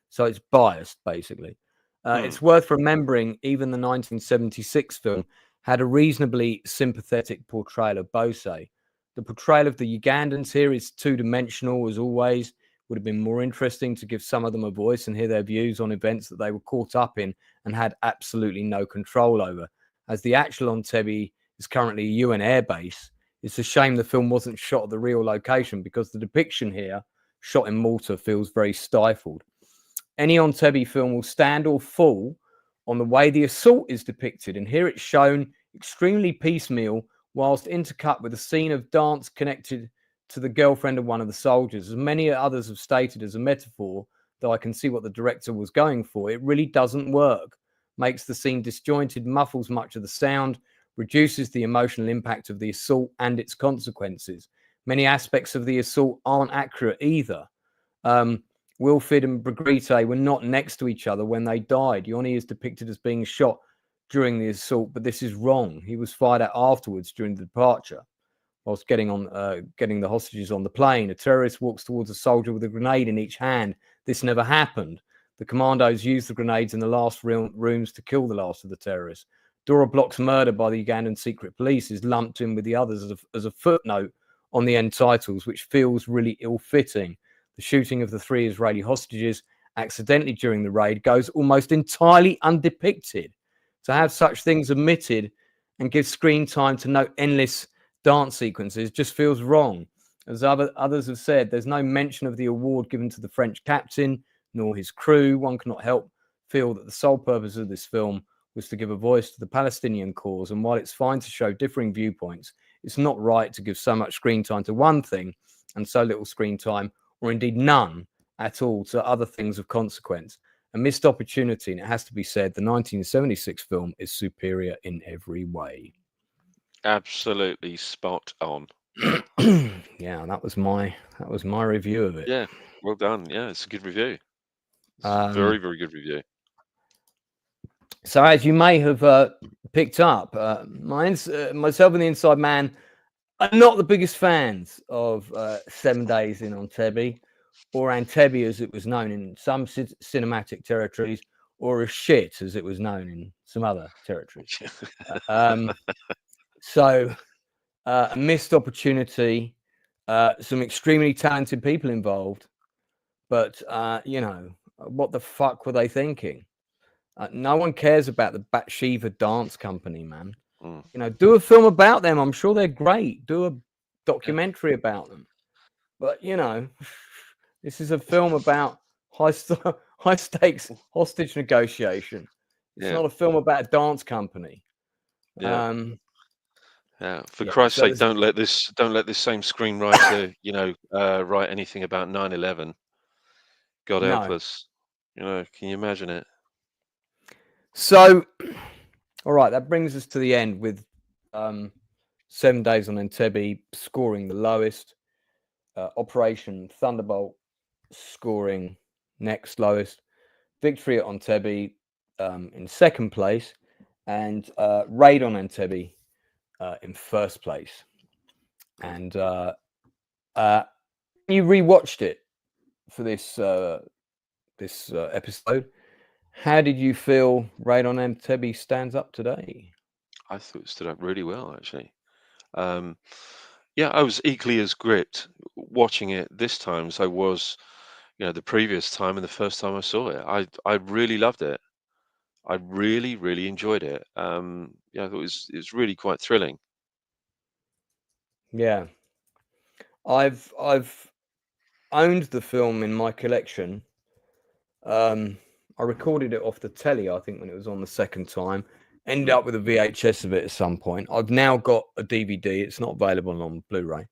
So it's biased, basically. It's worth remembering even the 1976 film had a reasonably sympathetic portrayal of Bose. The portrayal of the Ugandans here is two-dimensional, as always. Would have been more interesting to give some of them a voice and hear their views on events that they were caught up in and had absolutely no control over. As the actual Entebbe is currently a UN air base, It's a shame the film wasn't shot at the real location, because the depiction here, shot in Malta, feels very stifled. Any Entebbe film will stand or fall on the way the assault is depicted, and here it's shown extremely piecemeal, whilst intercut with a scene of dance connected to the girlfriend of one of the soldiers. As many others have stated as a metaphor, though I can see what the director was going for, it really doesn't work. Makes the scene disjointed, muffles much of the sound, reduces the emotional impact of the assault and its consequences. Many aspects of the assault aren't accurate either. Wilfrid and Brigitte were not next to each other when they died. Yoni is depicted as being shot during the assault, but this is wrong. He was fired at afterwards during the departure. Whilst getting the hostages on the plane, a terrorist walks towards a soldier with a grenade in each hand. This never happened. The commandos used the grenades in the last rooms to kill the last of the terrorists. Dora Block's murder by the Ugandan secret police is lumped in with the others as a footnote on the end titles, which feels really ill-fitting. The shooting of the 3 Israeli hostages accidentally during the raid goes almost entirely undepicted. To have such things omitted and give screen time to no endless dance sequences just feels wrong. As others have said, there's no mention of the award given to the French captain nor his crew. One cannot help feel that the sole purpose of this film was to give a voice to the Palestinian cause, and while it's fine to show differing viewpoints, it's not right to give so much screen time to one thing and so little screen time, or indeed none at all, to other things of consequence. A missed opportunity, and it has to be said, the 1976 film is superior in every way. Absolutely spot on. Yeah, that was my review of it. Yeah, well done. Yeah, it's a good review. It's a very, very good review. So, as you may have picked up, myself and the Inside Man are not the biggest fans of 7 Days in Entebbe, or Entebbe as it was known in some cinematic territories, or as shit as it was known in some other territories. So, a missed opportunity, some extremely talented people involved, but, what the fuck were they thinking? No one cares about the Bathsheba Dance Company, man. Do a film about them. I'm sure they're great. Do a documentary about them. But, this is a film about high stakes hostage negotiation. It's not a film about a dance company. For Christ's sake, don't let this same screenwriter, write anything about 9/11. God help us. Can you imagine it? So, all right, that brings us to the end with 7 Days on Entebbe scoring the lowest, Operation Thunderbolt scoring next lowest, victory at Entebbe in second place, and raid on Entebbe in first place. And you rewatched it for this episode. How did you feel Raid on Entebbe stands up today? I thought it stood up really well, actually. I was equally as gripped watching it this time as I was, the previous time and the first time I saw it. I really loved it. I really, really enjoyed it. I thought it was really quite thrilling. Yeah, I've owned the film in my collection. I recorded it off the telly, I think, when it was on the second time. Ended up with a VHS of it at some point. I've now got a DVD. It's not available on Blu-ray.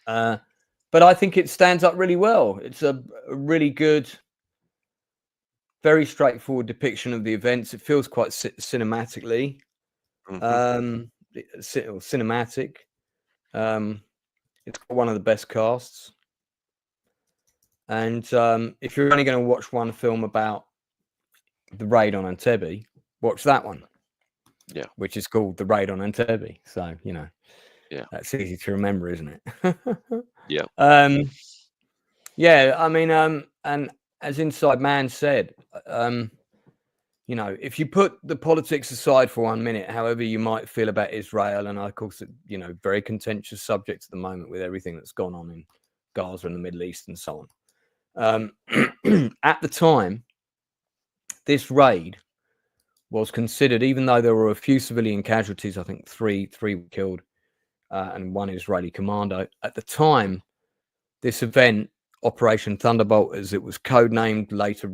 But I think it stands up really well. It's a really good, very straightforward depiction of the events. It feels quite cinematically, cinematic. It's got one of the best casts. And if you're only going to watch one film about the raid on Entebbe, watch that one. Yeah. Which is called The Raid on Entebbe. So, that's easy to remember, isn't it? Yeah. I mean, and as Inside Man said, if you put the politics aside for 1 minute, however you might feel about Israel, and of course, very contentious subject at the moment with everything that's gone on in Gaza and the Middle East and so on. At the time, this raid was considered, even though there were a few civilian casualties, I think three were killed, and one Israeli commando. At the time, this event, Operation Thunderbolt, as it was codenamed, later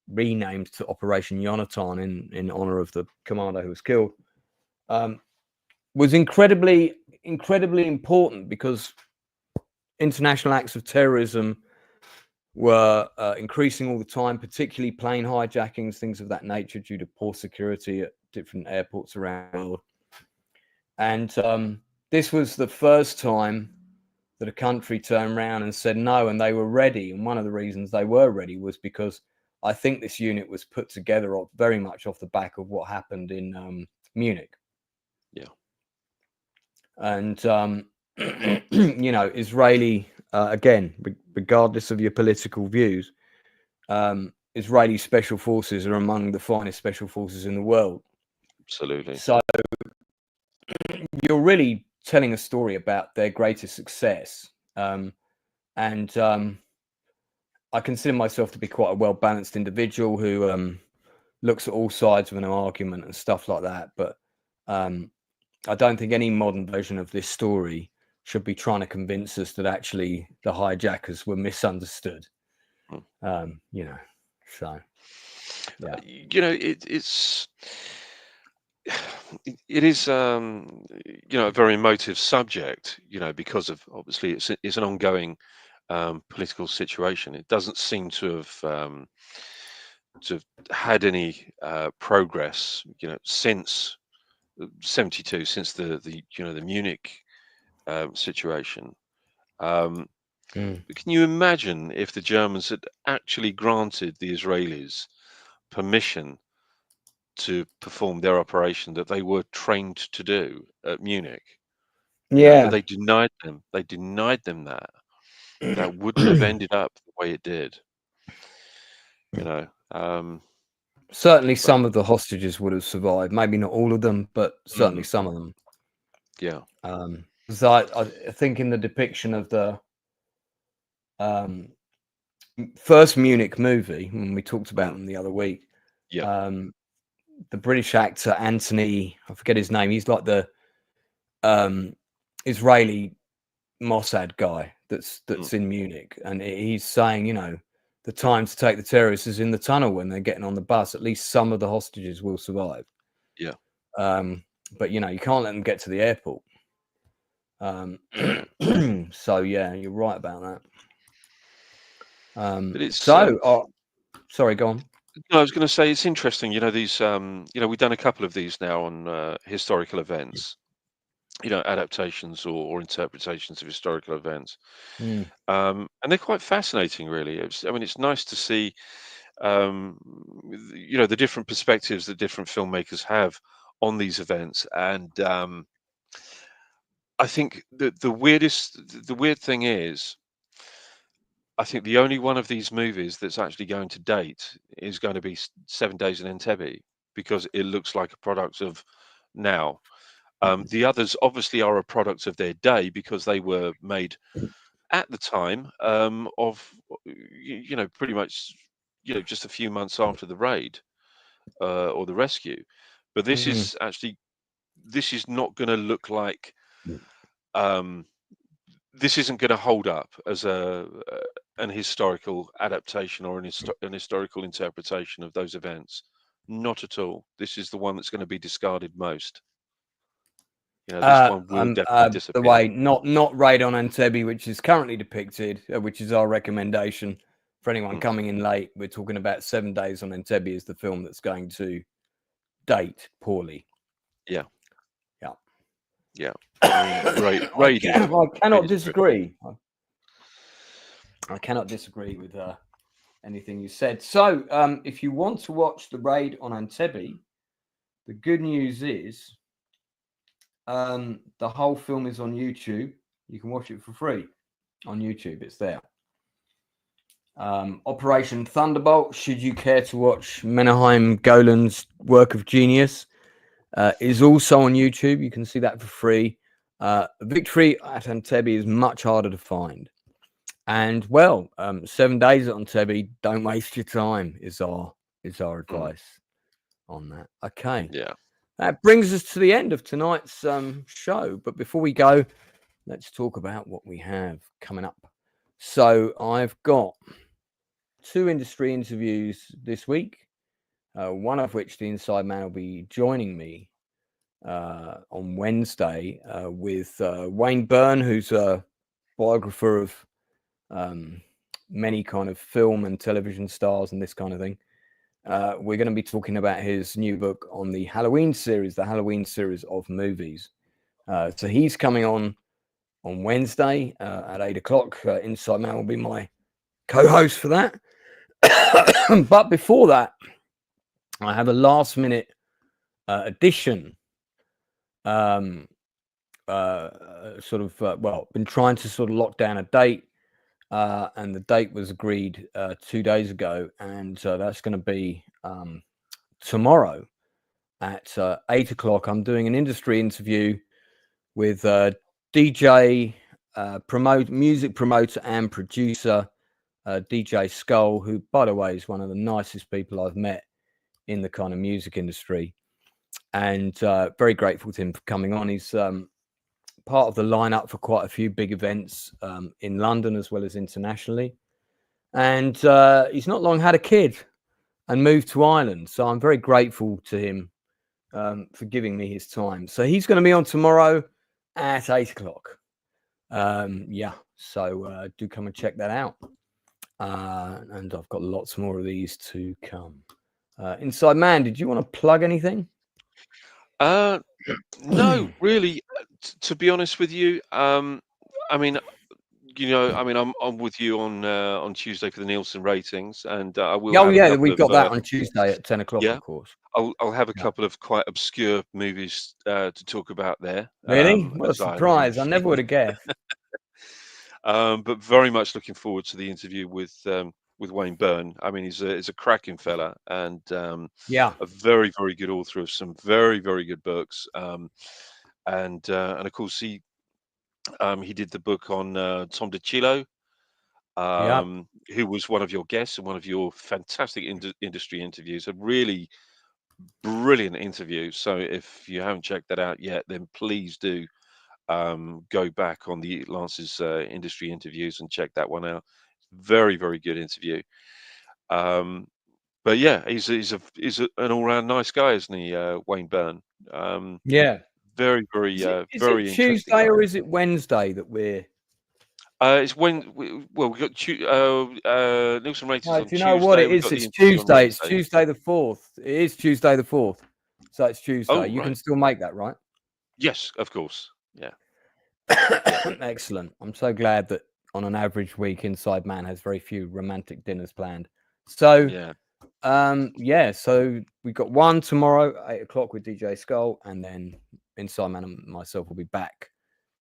renamed to Operation Yonatan in honor of the commander who was killed, was incredibly important because international acts of terrorism were increasing all the time, particularly plane hijackings, things of that nature, due to poor security at different airports around the world. And this was the first time that a country turned around and said no, and they were ready. And one of the reasons they were ready was because I think this unit was put together very much off the back of what happened in Munich. Yeah. And, you know, Israeli, again, regardless of your political views, Israeli special forces are among the finest special forces in the world. Absolutely. So you're really telling a story about their greatest success. And I consider myself to be quite a well-balanced individual who looks at all sides of an argument and stuff like that. But I don't think any modern version of this story should be trying to convince us that actually the hijackers were misunderstood. You know, so yeah. You know, it is you know, a very emotive subject, you know, because of obviously it's an ongoing political situation. It doesn't seem to have had any progress, you know, since 72, since the you know, the Munich situation. But can you imagine if the Germans had actually granted the Israelis permission to perform their operation that they were trained to do at Munich? You know, but they denied them. They denied them that. That wouldn't have ended up the way it did. You know. Certainly some of the hostages would have survived. Maybe not all of them, but certainly some of them. Yeah. So I think in the depiction of the first Munich movie, when we talked about them the other week, the British actor Anthony, I forget his name, he's like the Israeli Mossad guy that's in Munich, and he's saying, you know, the time to take the terrorists is in the tunnel when they're getting on the bus. At least some of the hostages will survive. Yeah. But you know, you can't let them get to the airport. So yeah, you're right about that. But it's sorry, go on. No, I was going to say it's interesting. You know, these you know, we've done a couple of these now on historical events. You know, adaptations or interpretations of historical events, and they're quite fascinating, really. I mean, it's nice to see, you know, the different perspectives that different filmmakers have on these events, and I think the weird thing is, I think the only one of these movies that's actually going to date is going to be 7 Days in Entebbe, because it looks like a product of now. The others obviously are a product of their day because they were made at the time of, you know, pretty much, you know, just a few months after the raid or the rescue. But this is actually, this is not going to look like, this isn't going to hold up as an historical adaptation or an historical interpretation of those events. Not at all. This is the one that's going to be discarded most. You know, this one will definitely disappear. The way, not Raid on Entebbe, which is currently depicted, which is our recommendation for anyone coming in late. We're talking about 7 Days on Entebbe is the film that's going to date poorly. Yeah. Yeah. Yeah. I mean, Raid I cannot disagree. I cannot disagree with anything you said. So, if you want to watch the Raid on Entebbe, the good news is the whole film is on YouTube. You can watch it for free on YouTube. It's there. Operation Thunderbolt, should you care to watch Menahem Golan's work of genius, is also on YouTube. You can see that for free. Victory at Entebbe is much harder to find. And well, 7 Days at Entebbe, don't waste your time is our advice. on that. Okay. Yeah. That brings us to the end of tonight's show. But before we go, let's talk about what we have coming up. So I've got 2 industry interviews this week, one of which the Inside Man will be joining me on Wednesday with Wayne Byrne, who's a biographer of many kind of film and television stars and this kind of thing. We're going to be talking about his new book on the Halloween series of movies. So he's coming on Wednesday at 8 o'clock. Inside Man will be my co-host for that. But before that, I have a last-minute addition. Been trying to sort of lock down a date. And the date was agreed 2 days ago, and that's going to be tomorrow at 8 o'clock. I'm doing an industry interview with DJ, music promoter and producer DJ Skull, who, by the way, is one of the nicest people I've met in the kind of music industry, and very grateful to him for coming on. He's part of the lineup for quite a few big events in London as well as internationally. And he's not long had a kid and moved to Ireland. So I'm very grateful to him for giving me his time. So he's going to be on tomorrow at 8 o'clock. So do come and check that out. And I've got lots more of these to come. Inside Man, did you want to plug anything? No, really. To be honest with you, I'm with you on Tuesday for the Nielsen ratings, and I will. Oh yeah, we've got that on Tuesday at 10 o'clock, yeah, of course. I'll have a couple of quite obscure movies to talk about there. Really? What a surprise! I never would have guessed. But very much looking forward to the interview with Wayne Byrne. I mean, he's a cracking fella, and a very, very good author of some very, very good books. And of course he did the book on Tom DiCillo, who was one of your guests and one of your fantastic industry interviews. A really brilliant interview. So if you haven't checked that out yet, then please do go back on the Lance's industry interviews and check that one out. Very, very good interview. But yeah, he's an all-round nice guy, isn't he, Wayne Byrne? Very, very, is it very Tuesday guy. or is it Wednesday that we're? It's when we got Nielsen ratings on Tuesday. Do you know what it is? It's Tuesday. It's Tuesday the 4th. It is Tuesday the 4th. So it's Tuesday. Oh, you right. can still make that, right? Yes, of course. Yeah. Excellent. I'm so glad that on an average week, Inside Man has very few romantic dinners planned. So so we've got one tomorrow, 8 o'clock with DJ Skull, and then Inside Man and myself will be back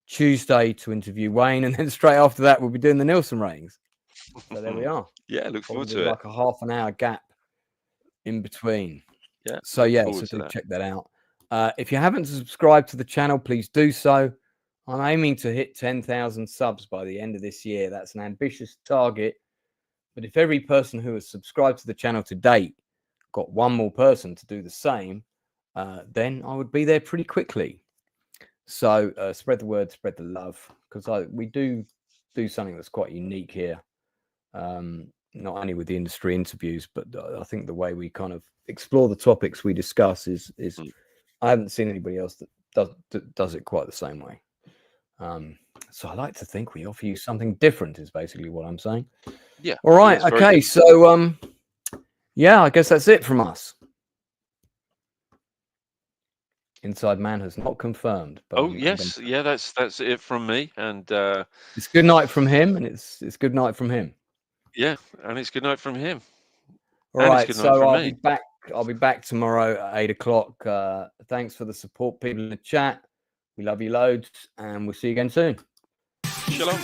Tuesday to interview Wayne, and then straight after that we'll be doing the Nielsen ratings. So there we are. Yeah, look forward to it. Like a half an hour gap in between. Yeah. So do check that out. If you haven't subscribed to the channel, please do so. I'm aiming to hit 10,000 subs by the end of this year. That's an ambitious target. But if every person who has subscribed to the channel to date got one more person to do the same, then I would be there pretty quickly. So spread the word, spread the love, because we do something that's quite unique here. Not only with the industry interviews, but I think the way we kind of explore the topics we discuss is I haven't seen anybody else that does it quite the same way. So I like to think we offer you something different is basically what I'm saying. Yeah. All right. Okay. So, I guess that's it from us. Inside Man has not confirmed. But yes. Yeah, that's it from me. And it's good night from him, and it's good night from him. Yeah, and it's good night from him. All right. So I'll be back. I'll be back tomorrow at 8 o'clock. Thanks for the support, people in the chat. We love you loads, and we'll see you again soon. Shalom.